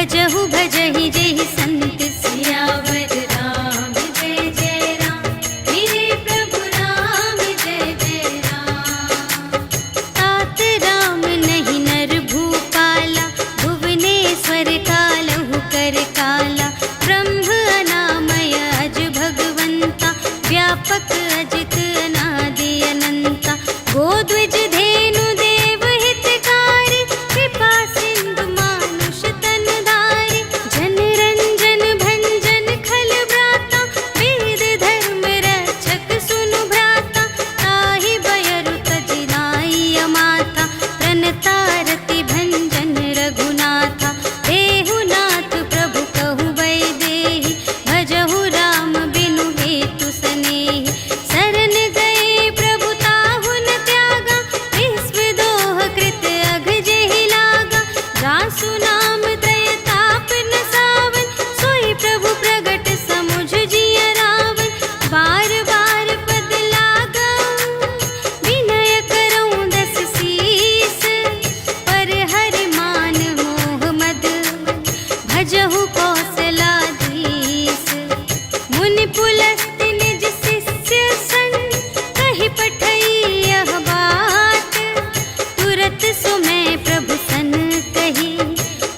भजहु भजहि जेहि संत सियावर राम जय जय राम, मेरे प्रभु राम जय जय राम। तात राम नहीं नर भूपाला, भुवनेश्वर कालहु कर काला। ब्रह्म अनामय अज भगवंता, व्यापक अजित अनादि अनंता। गोध्वज धेनु देव हितकारी, कृपा सिंधु मानुष तन धारी। जन रंजन भंजन खल व्राता, वेद धर्म रक्षक सुनु भ्राता। ताहि बयरु तजि नाई माता, प्रणतारति भंजन रघुनाथा। देहुनाथ प्रभु कहु वैदेही, भजहु राम बिनु हेतु सनेही। शरण गए प्रभु ताहु न त्यागा, विश्व दोह कृत अघ जेहि लागा। जासु नाम त्रय ताप न सावन, सोई प्रभु प्रगट समुझ जिय रावण। बार बार पद लागऊं, विनय करऊं दस सीस। पर हरि मान मोह मद, भजहु कौशलाधीश। मुनि पुलस्त्य निज शिष्य संग, कहि पठई यह बात। तुरत सुमय प्रभु सन कही,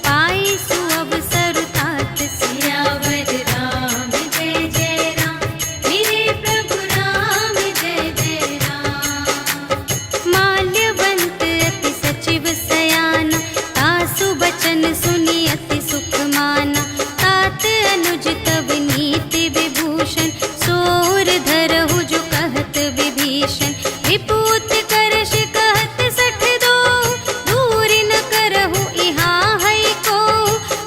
पाई सुअवसर तात। सियावर राम जय जय राम, मेरे प्रभु राम जय जय राम। माल्यवंत अति सचिव सयाना, तासु बचन सुनि अति सुख माना। तात अनुज तब नीति विभूषण, सोर धरहु जो कहत विभीषण। विपूत करश कहत सठ दो, दूरि न करहु इहाँ है को।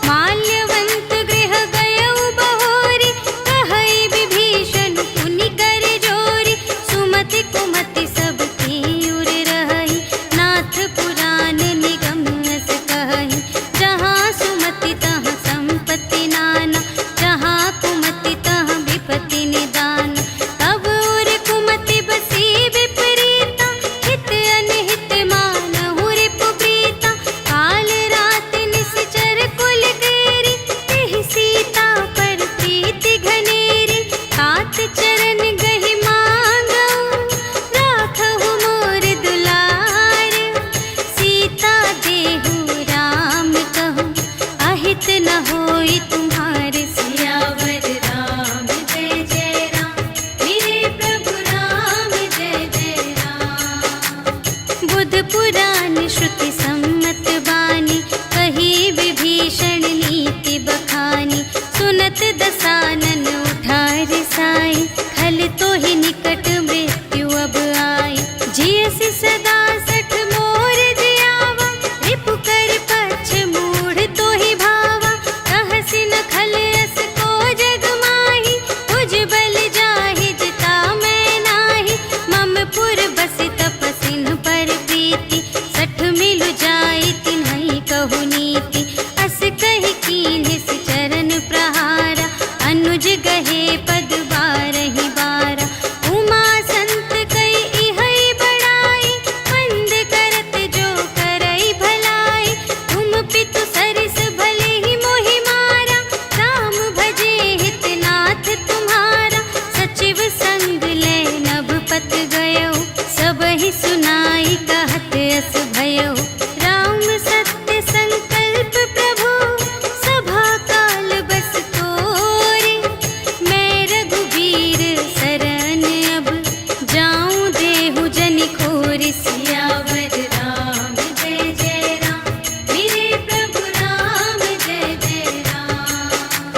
माल्यवंत गृह गयउ बहोरी, कहई विभीषण पुनि कर जोरी। सुमति कुमति सब की उर रहई, नाथ पुराण निगम अस कहई। जहाँ सुमति तहाँ संपत्ति नाना, जहाँ कुमति तहाँ विपत्ति निदान। तब उर कुमति बसी विपरीता, हित अनहित मानहु रिपु प्रीता। काल रात निश्चर कुल केरी, तेहि सीता पर प्रीति घनेरी। तात चरण गहि मांगऊं, राखहु मोर दुलार। सीता देहु राम कहूँ, अहित न होई तुम्हारे। सियावर राम जय जय राम, मेरे प्रभु राम जय जय राम। बुध पुराण श्रुति सम्मत बानी, कही विभीषण नीति बखानी। सुनत दसानन उठार साई, खल तो ही निकट मृत्यु अब आई। जियसि सदा सठ मोर जियावा, रिपु कर पक्ष मूढ़ तो ही भावा। कहसि न खल अस को जग माही, तुझ बल जाहि जिता मैं नाही। मम पुर बसि तपसिन पर प्रीति, सठ मिलु जाई तिन्हई कहु नीति। अस कहि कीन्हिस चरण प्रहारा, अनुज गहे पद बारहि बारा। उमा संत कई इहै बड़ाई, मंद करत जो करई भलाई। तुम पितु सरिस भले ही मोहि मारा, राम भजे हितनाथ तुम्हारा। सचिव संग ले नभ पत गयो, सबहि सुनाई कहत अस भयो। राम सत्य संकल्प प्रभु, सभा काल बस तोरे। मैं रघुबीर शरण अब, जाऊं देहु जनि खोरि। सियावर राम जय जय राम, मेरे प्रभु राम जय जय राम।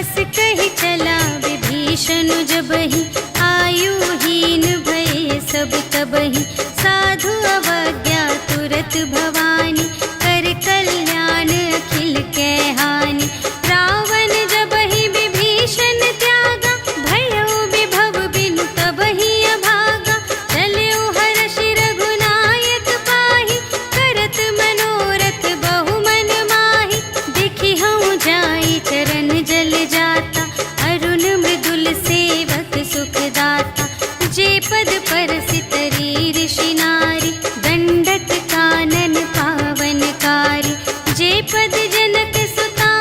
अस कहि चला विभीषण जबहि, आयुहीन भये सब तबहि। साधु अवज्ञा तुरत भवानी, कर कल्याण अखिल के हानि। रावण जबहि विभीषण त्यागा, भयो विभव बिनु तबहि अभागा। चलऊ हर्षि रघुनायक पाहि, करत मनोरथ बहु मन माहि। देखि हऊँ जाई चरण जल जाता, अरुण मृदुल सेवक सुखदाता। जे पद परसितरी ऋषि नारी, दंडक कानन पावनकारी। जे पद जनक सुता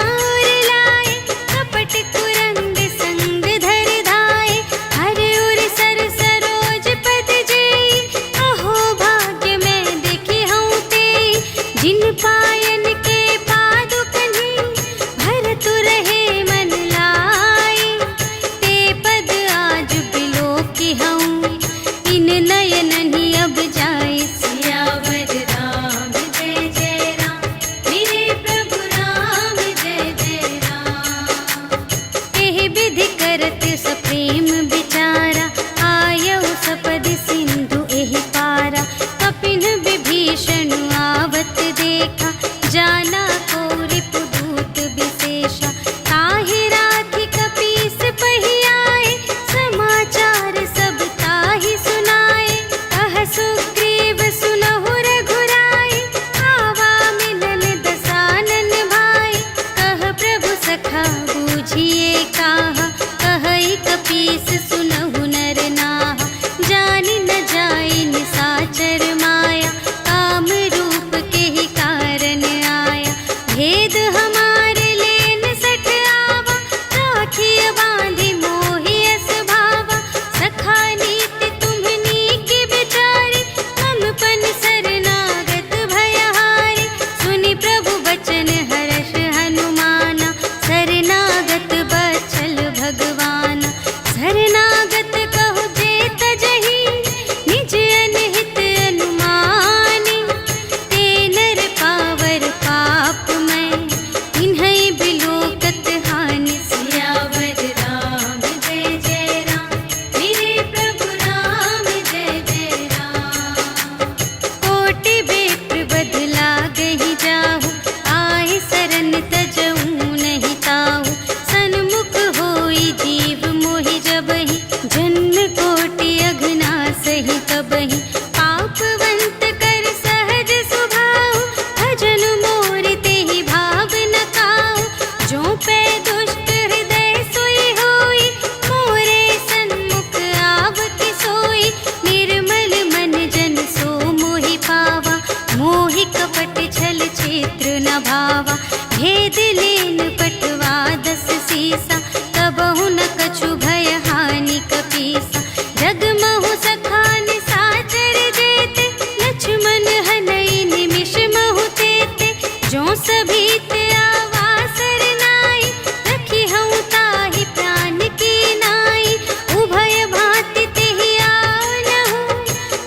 गावा। भेद लेन पटवा 10 सीसा, कबहु न कछु भय हानि कपीसा। जगमहु सखान साचर जेते, लक्ष्मण हनई निमिष महु तेते। जो सभी ते आवासर नाई, रखी हूँ ताहि प्राण की नाई। उभय भांति तेहि आनहु,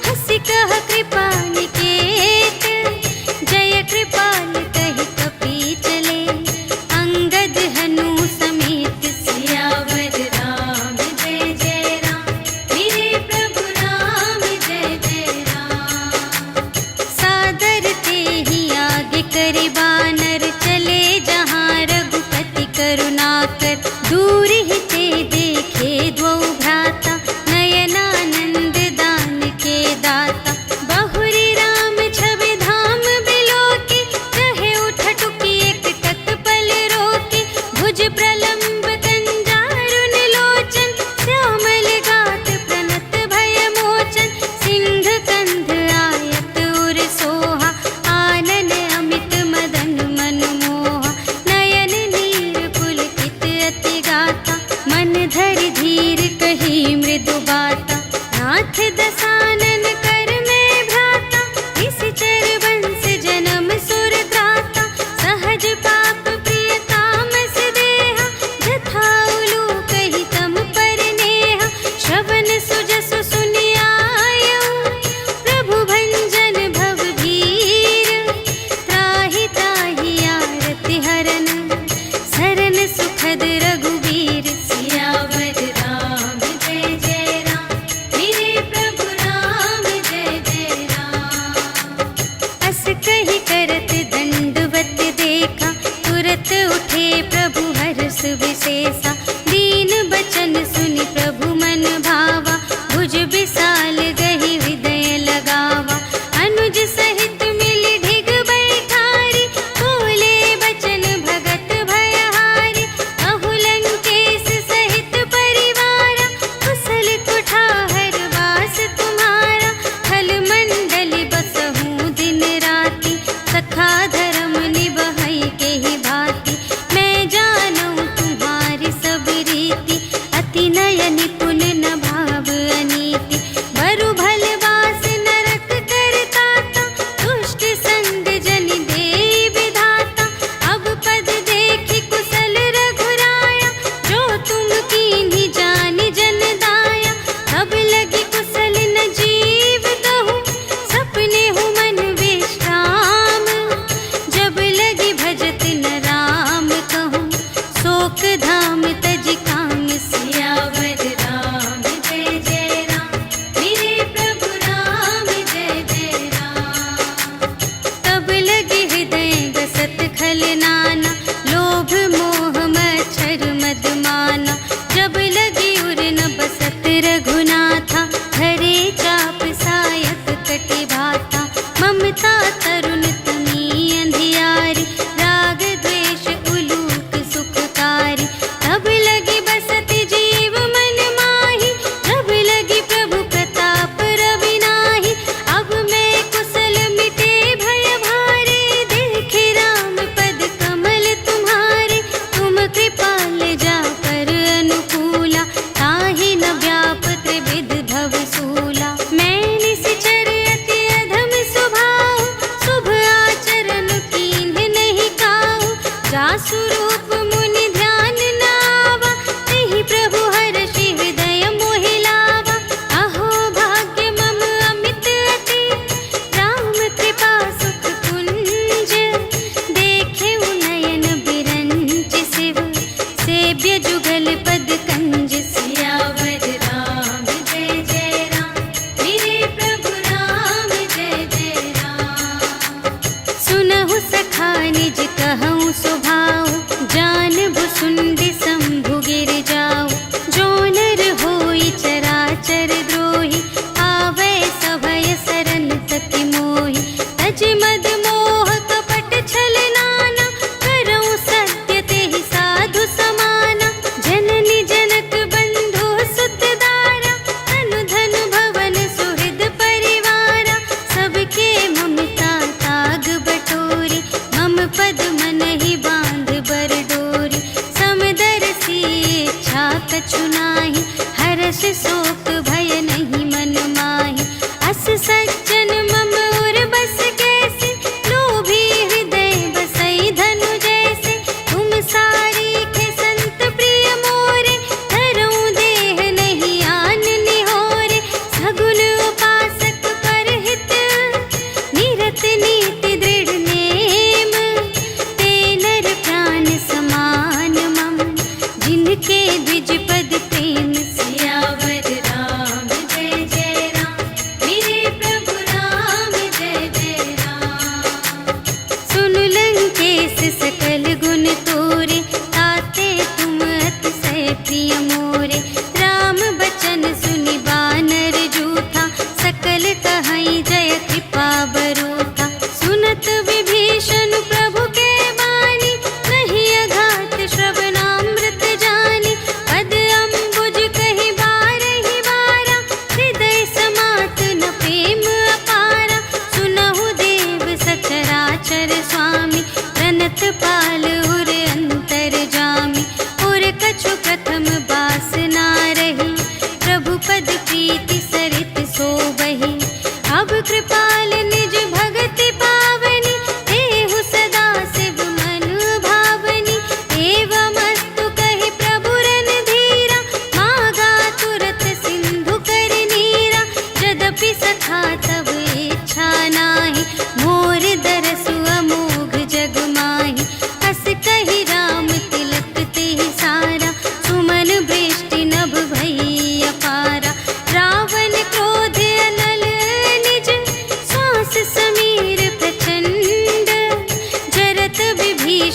हंसि कह कृपा निकेत। जय कृपाल कहि कपी चले, अंगद हनु समेत। सियावर राम जय जय राम, मेरे प्रभु राम जय जय राम। सादर तेहि आगे करे बानर, चले जहाँ रघुपति करुणाकर। दूर ही ते देखे द्वौ भ्राता, नयनानंद दान के दाता। बहुरी राम छवि धाम बिलोके, कहे उठ टुकी एक तत्पल रोके। भुज प्रलंब कंजारुन लोचन, श्यामल गात प्रणत भय मोचन। सिंह कंध आयत उर सोहा, आनन अमित मदन मनमोहा। नयन नीर पुलकित अति गाता, मन धरि धीर कही मृदु बाता। नाथ दसानन कर में भ्राता, निश्चर वंश जन्म सुर त्राता। सहज पाप प्रिय तामस देहा, जथा उलूक ही तम पर नेहा। श्रवण सुजसु सुनि आयऊ, प्रभु भंजन भव भीर। त्राहि ताहि आरति हरन, सरन सुखद रघुबीर। सियावर राम जय जय राम, मेरे प्रभु राम जय जय राम। अस कहि करत दंडवत देखा, तुरत उठे प्रभु हर्ष विशेषा। दीन बचन सुनि प्रभु मन भावा, भुज विशाल गहि हृदय लगावा। अनुज सहित मिलि ढिग बैठारी, बोले बचन भगत भयहारी। अहु लंकेश सहित परिवारा, कुशल कुठार वास तुम्हारा। खल मंडली बसहु दिन राति, सखा धर्म निबहै केहि भांति। मैं जानूं तुम्हारी सब रीति, अति नय निपुण न भाव अनीति। बरु भल वास नरक करताता, दुष्ट संग जन देई विधाता। अब पद देखि कुशल रघुराया, जो तुम कीन्ही जानि जन दाया। अब लगी कुशल न जीव कहूँ, सपने हूँ मन विश्राम। जब लगी भजत न राम कहूँ, शोक धाम तज काम। सियावर राम जय जय राम, मेरे प्रभु राम जय जय राम। तब लगे हृदय गसत खल नाना, लोभ मोह मच्छर मद माना। जब लगी उर न बसत रघुनाथा, धरे चाप सायक कटि भाता। ममता तरुण तमी अंधियारी, राग द्वेष उलूक सुखकारी। तब लगी बसत जीव मन माही, जब लगी प्रभु प्रताप रवि नाही। अब मैं कुशल मिटे भय भारे, देखे राम पद कमल तुम्हारे। तुम कृपाल जा पर अनुकूला, ताहि न व्याप त्रिविध भव सूला। मैं निश्चर अति अधम स्वभाव, शुभ आचरण कीन्ह नहीं काहू। जासु रूप मुनि ध्यान न आवा, तेहि प्रभु हर्षि हृदय मोहि लावा। अहो भाग्य मम अमित अति, राम कृपा सुख कुंज। देखे नयन बिरंच शिव, सेव्य जुगल पद कंज। सियावर राम जय जय राम, मेरे प्रभु राम जय जय राम। सुनहु सखा निज कहूँ स्वभाव, जा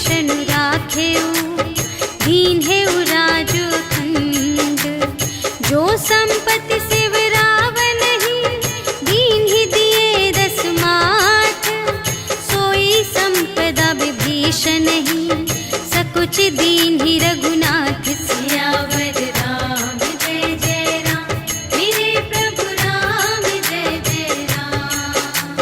विभीषण राखेऊ, दीन है राजो अखंड। जो संपत्ति शिव रावण ही, दीन ही दिए 10 माथ। सोई संपदा विभीषण ही, सकुच दीन ही रघुनाथ। सियावर राम जय जय राम, मेरे प्रभु राम जय जय राम।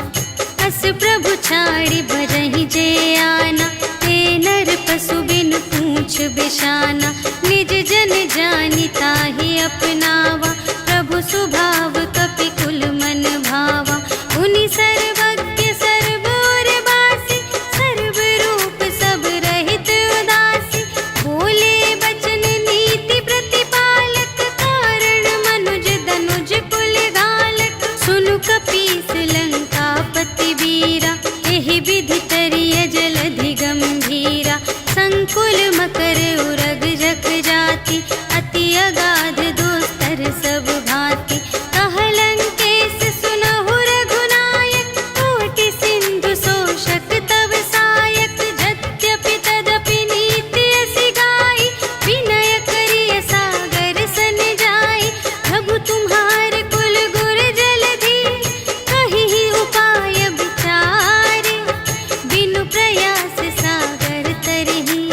अस प्रभु छाड़ी भजहि जे आना, ते नर पशु बिन पूछ बिशाना। निज जन जानि ताहि अपनावा, प्रभु सुभाव कपि कुल मन भावा। उनि सर्वज्ञ सर्व और बासी, सर्व रूप सब रहित उदासी। बोले बचन नीति प्रतिपालक, कारण मनुज धनुज कुल घालक। सुनु कपीस लंकापति वीरा, एहि विधि तरिय जलधि गंभीरा। संकुल मकर उरग जख जाति, अति अगाध दोस्तर सब भांति। कहलंकेश सुनहु रघुनायक, कोटि सिंधु शोषक तव सायक। यद्यपि तदपि नीति असि गाई, विनय करिय सागर सन जाई। प्रभु तुम्हार कुल गुर जलधि, कहिहि उपाय विचारे। बिनु प्रयास सागर तरहि,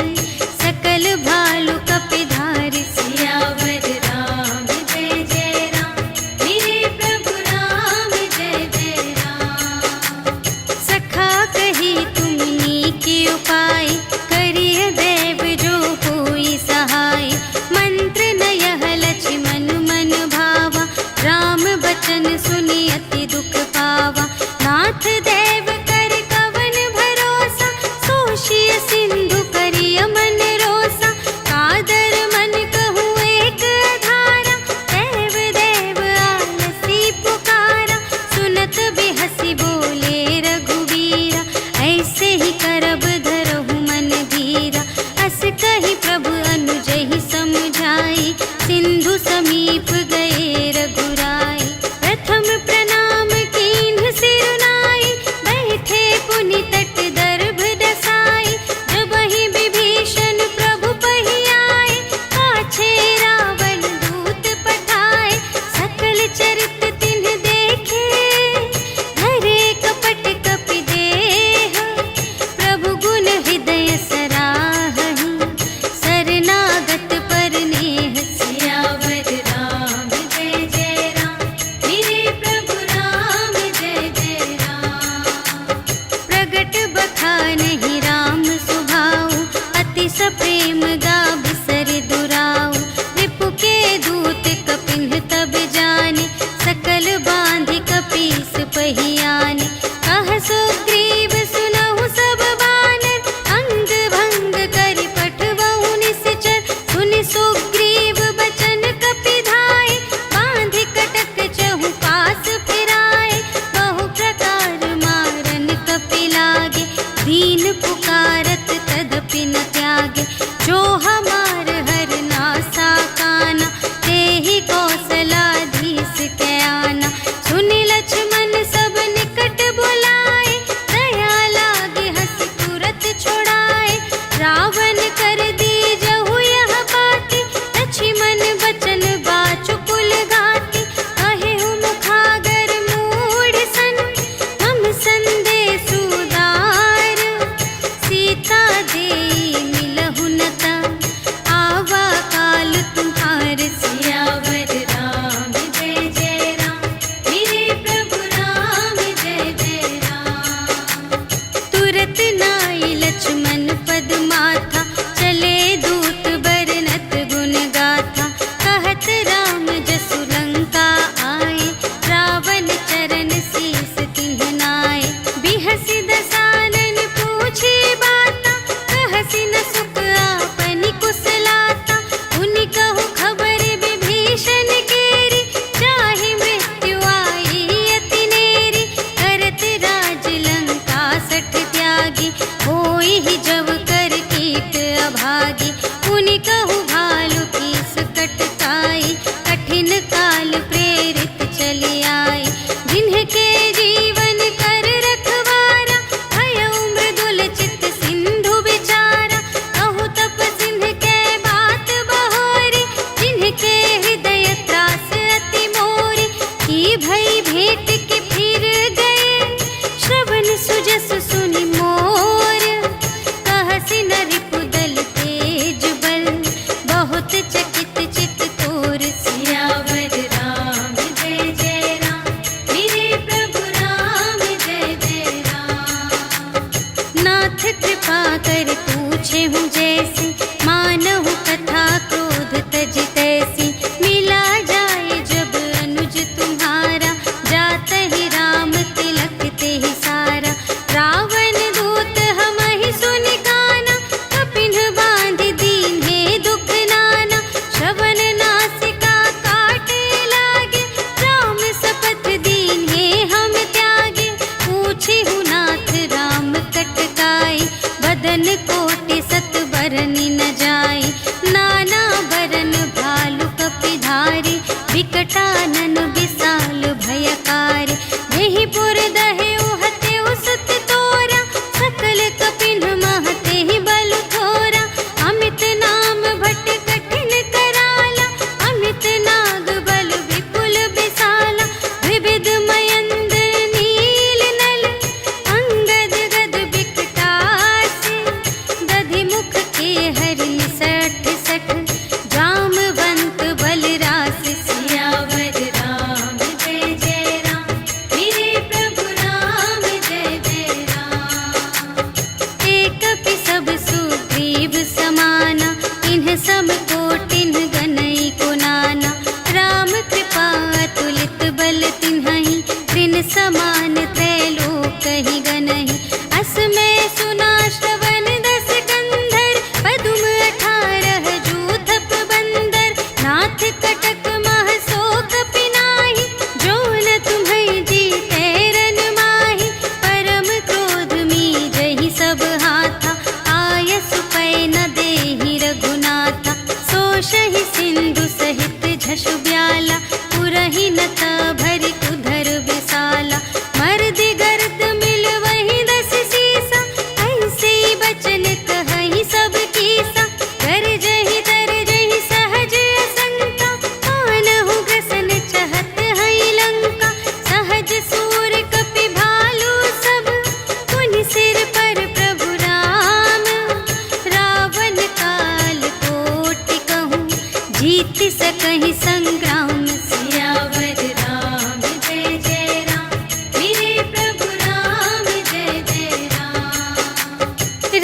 सकल भालु कपिधारि। सियावर राम जय जय राम, मेरे प्रभु राम जय जय राम। सखा कही तुमनी के उपाय, करिय देव जो होई सहाय। मंत्र नयह लक्ष्मण मन भावा, राम बचन सुनि अति दुख पावा। नाथ देव कर कवन भरोसा, सोषिय सिंधु करिय मन रोसा। कादर मन कहूँ एक धारा, देव देव आलसी पुकारा। सुनत बिहसी बोले रघुवीरा, ऐसे ही करब धरहु मन धीरा। अस कही प्रभु अनुजहि समझाई, सिंधु समीप गए रघुराई। प्रथम प्रणाम कीन्ह सिरुनाई, बैठे पुनि तट दर्भ दसाई। जबहि विभीषण प्रभु पहि आए, पाछे रावण दूत पठाए। सकल चरित तिन्ह देखे, धरे कपट कपि देह। प्रभु गुण हृदय सराहहि, शरणागत पर नेह। सियावर राम जय जय राम, मेरे प्रभु राम जय जय राम। प्रगट बखानहि राम सुभाऊ, अति सप्रेम गा बिसर दुराऊ। रिपु के दूत कपिन्ह तब जाने, सकल बांधि कपीस पहि आने। कह सुग्रीव सुनहु सब बानर, अंग भंग करि पठवहु निश्चर। सुनि सुग्रीव बचन कपिधाय, बांधि कटक चहु पास फिराए। बहु प्रकार मारन कपि लागे, दीन पुकारत तदपि न त्यागे। जो हमार हर नासा काना, तेहि कौशलाधीश के आना। सुनि लक्ष्मण सब निकट बुलाए, दया लागे हँसि तुरत छोड़ाए। रावण कर दीजहु यह बाती, लक्ष्मण बचन बाचु कुल घाती। कहेहु मुखागर मूढ़ सन, हम संदेश उदार। सीता देई मिलहु न ता, आवा काल तुम्हार। सियावर राम जय जय राम, मेरे प्रभु राम जय जय राम। तुरत नाई लक्ष्मण पद माथा, चले दूत बरनत गुण गाथा। कहत राम जसु लंका आए, रावण चरण शीस तिन्ह नाए। बिहसि दसानन पूछे बाता, कहसि न सुख आपनि कुशलाता। उनि कहु खबर विभीषण केरी, चाहि मृत्यु आई अति नेरी। करत राज लंका सठ त्यागी, होई ही जब कर कीट अभागी। उनि कहु भालु कीस कटकाई, कठिन काल प्रेरित चली आई। जिन्हके जीवन कर रखवारा, भयउ मृदुल चित सिंधु विचारा। ऐसी, मानहु कथा क्रोध तज तैसी। मिला जाए जब अनुज तुम्हारा, जात ही राम तिलक ते ही सारा। रावण दूत हम ही सुन काना, कपिन बांध दीन है दुख नाना। श्रवण नासिका काटे लागे, राम शपथ दीन है हम त्यागे। पूछे हु नाथ राम कटकाई, बदन कोटि सत बरनि न जाय। नाना बरन भालु कपिधारी, विकटानन विशाल भयकारी। देहि पुर दहे उहते उसत तोरा, सकल कपिन महते ही बल थोरा। अमित नाम भट कठिन कराला, अमित नाग बल विपुल विशाला। विविध मयंद्र नील नल, अंगद गद विकटासी। दधि मुख के हरि सठ सठ, जामवंत बलरासी। सियावर राम जय जय राम, मेरे प्रभु राम जय जय राम। एक कपि सब सुग्रीव समाना, इन्ह सब कोटिन्ह गनई को नाना। राम कृपा अतुलित बल तिन्हहि, त्रिन समान त्रैलोक ही गनहि। अस मैं सुना श्रवण दस कंधर, पदुम 18 जूथप बंदर। नाथ कटक मह सो कपि नाही, जो न तुम्है जीतै रन माही। परम क्रोध मीजहि सब हाथा, आयसु पै न देहि रघुनाथा। सोषहि सिंधु सहित झषु ब्याला, पुरहि नत भरि उधर विशाला। मर्दि गर्द मिल वही 10 सीसा, ऐसे बचन कहहि सब कीसा। गरजहि तरजहि सहज असंका, मानहु ग्रसन चहत हई लंका। सहज सूर कपि भालु सब, पुनि सिर पर प्रभु राम। रावण काल कोटि कहूँ, जीत सकहि संग्राम। सियावर राम जय जय राम, मेरे प्रभु राम जय जय राम।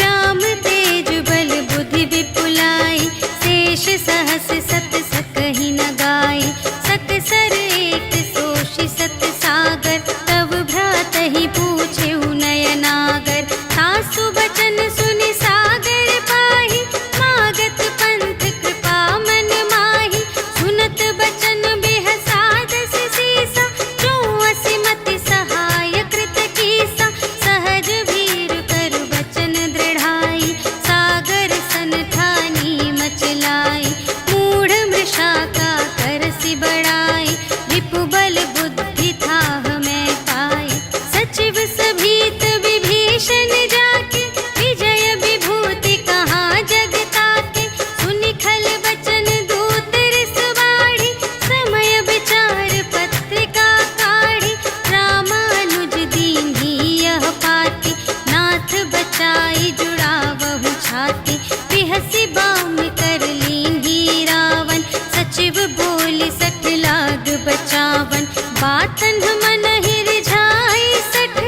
राम तेज बल बुद्धि विपुलाई, शेष सहस सत सकहि न गाय। सकसर एक सोषि सत सागर, तब भ्रातहि पूछेहु नयनागर। सासु बचन सुनि सागर पाहि, मागत पंथ कृपा मन माहि। सुनत बचन बिहसा 10 सीसा, जो असिमति सहाय कृत कीसा। सहज भीर कर बचन दृढ़ाई, सागर सन ठानी मचलाई। मूढ़ मृषा का करसि बढ़ाई, रिपु बल बुद्धि थाह मैं पाई। सचिव सभीत विभीषण जाके, विजय विभूति कहाँ जग ताके। सुनि खल बचन दूत रिस बाढ़ी, समय विचार पत्रिका काढ़ी। रामानुज दीन्ही यह पाती, नाथ बचाई जुड़ावहु छाती। बिहसि बाम कर लीन्ही रावण, सचिव बोलि 60 लाग बचावन। बातन मन ही रिझाई 60,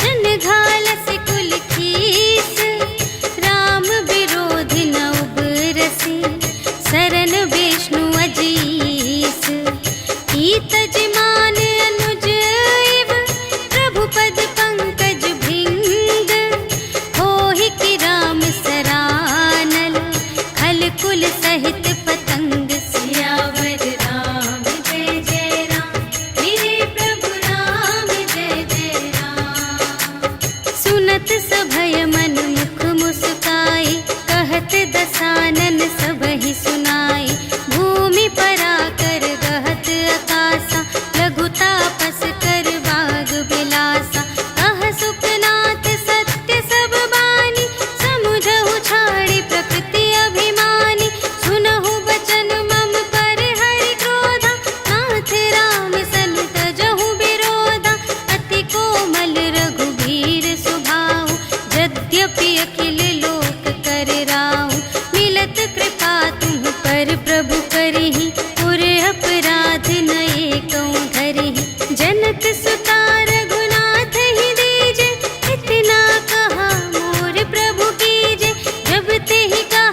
जन घालसि कुल खीस। राम विरोधि न उबरसि, शरण विष्णु अजीस। ईतज मान अनुज इव, प्रभु पद पंकज भृंग। होहि कि राम सरानल, खल कुल सहित पतंग। सियावर राम जय जय राम, मेरे प्रभु राम जय जय राम। सुनत सभय मन मुख मुस्काई, कहत दसानन सबहि सुनाई। भूमि पराकर गहत आकासा, लघु तापस कर बाग बिलासा। कह सुखनाथ सत्य सब बानी, समुझहु छाड़ी प्रकृति अभिमानी। सुनहु बचन मम पर हरि क्रोधा, नाथ राम सन तजहु विरोधा। अति कोमल रघुबीर सुभाऊ, यद्यपि अखिल लोक कर राऊ। मिलत कृपा तुम पर प्रभु करहि, पुर अपराध न एकौ धरहि। जनक सुता रघुनाथ ही दीजे, इतना कहा मोर प्रभु कीजे। जब ते ही कहा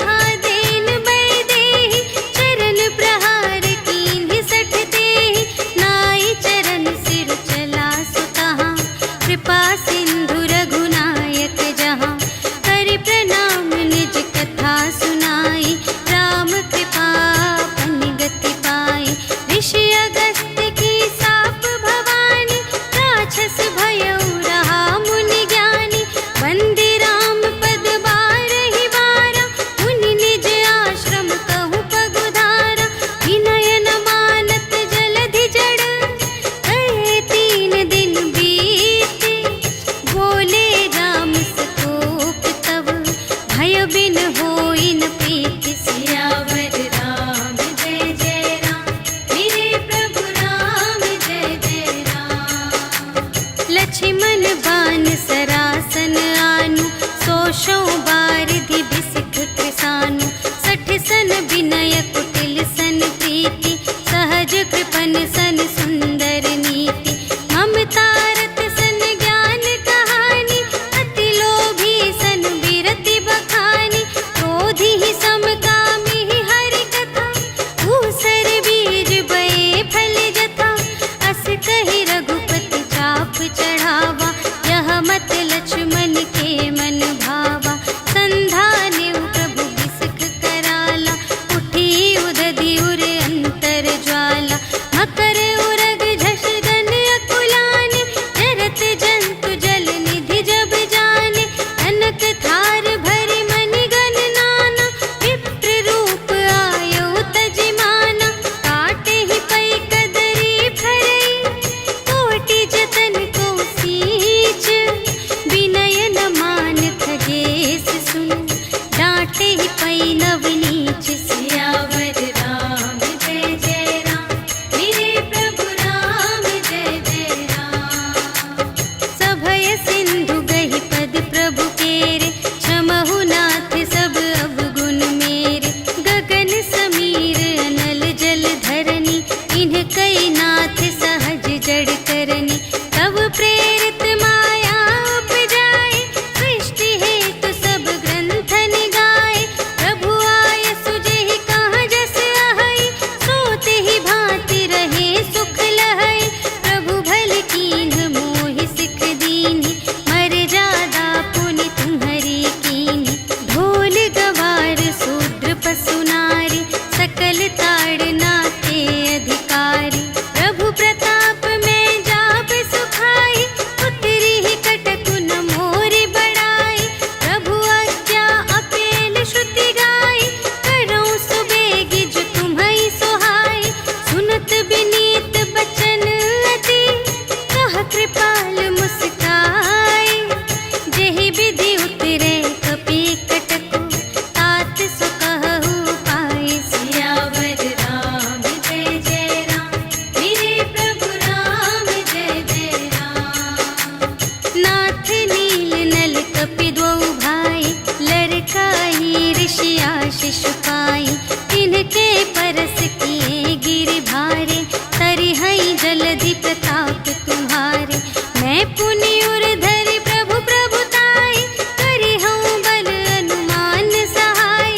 शिशुपाई, तिनके परस किए गिरि भारे, तरिहई जलधि प्रताप तुम्हारे। मैं पुनि उर धरि प्रभु प्रभुताई, करिहऊँ बल अनुमान सहाय।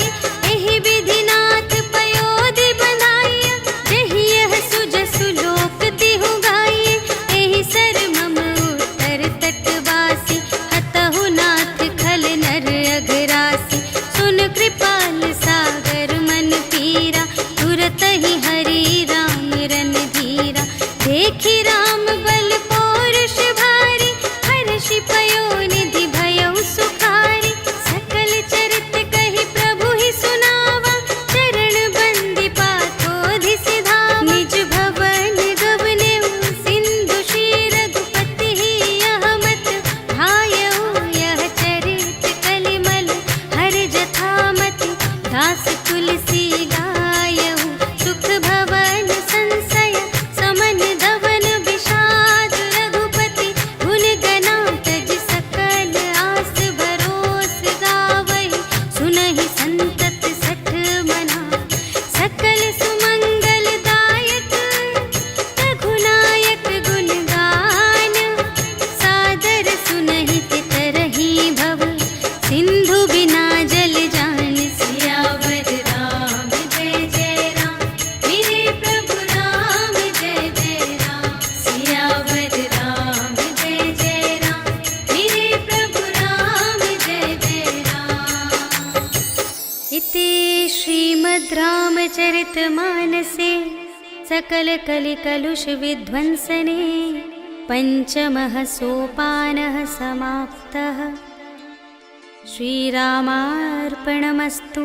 एहि विधि नाथ पयोधि बंधाइया, जेहि यह सुजसु लोक तिहु गाइए। एहि सर मम उत्तर तटवासी, हतहु नाथ खल नर अघरासी। सुन कृपाल सागर मन पीरा, तुरत ही हरि राम रन धीरा। देखि राम बल पौरुष भारी, हर्षि पयोनिधि भयउ सुखारी। सकल चरित कहि प्रभु ही सुनावा, चरण बंदी पाथोधि सिधावा। निज भवन गवनेउ सिंधु श्री रघुपति ही, यह मत भायउ यह चरित कलिमल हर जथामति। दास तुलसी गायउ सुख भवन संशय, समन धवन विषाद रघुपति। गुण गना तज सकल आस भरोस गावहि, सुनहि संतत सठ मना। सकल सुमंगल दायक रघुनायक गुण गान, सादर सुनहि तरहि भव, सिंधु बिना जल जान। सियावर राम जय जय राम, मेरे प्रभु राम जय जय राम। सियावर राम जय जय राम, मेरे प्रभु राम जय जय राम। इति श्रीमद् रामचरितमानसे सकल कलि कलुष विध्वंसने, पंचमः सोपानः समाप्तः। श्रीरामार्पणमस्तु।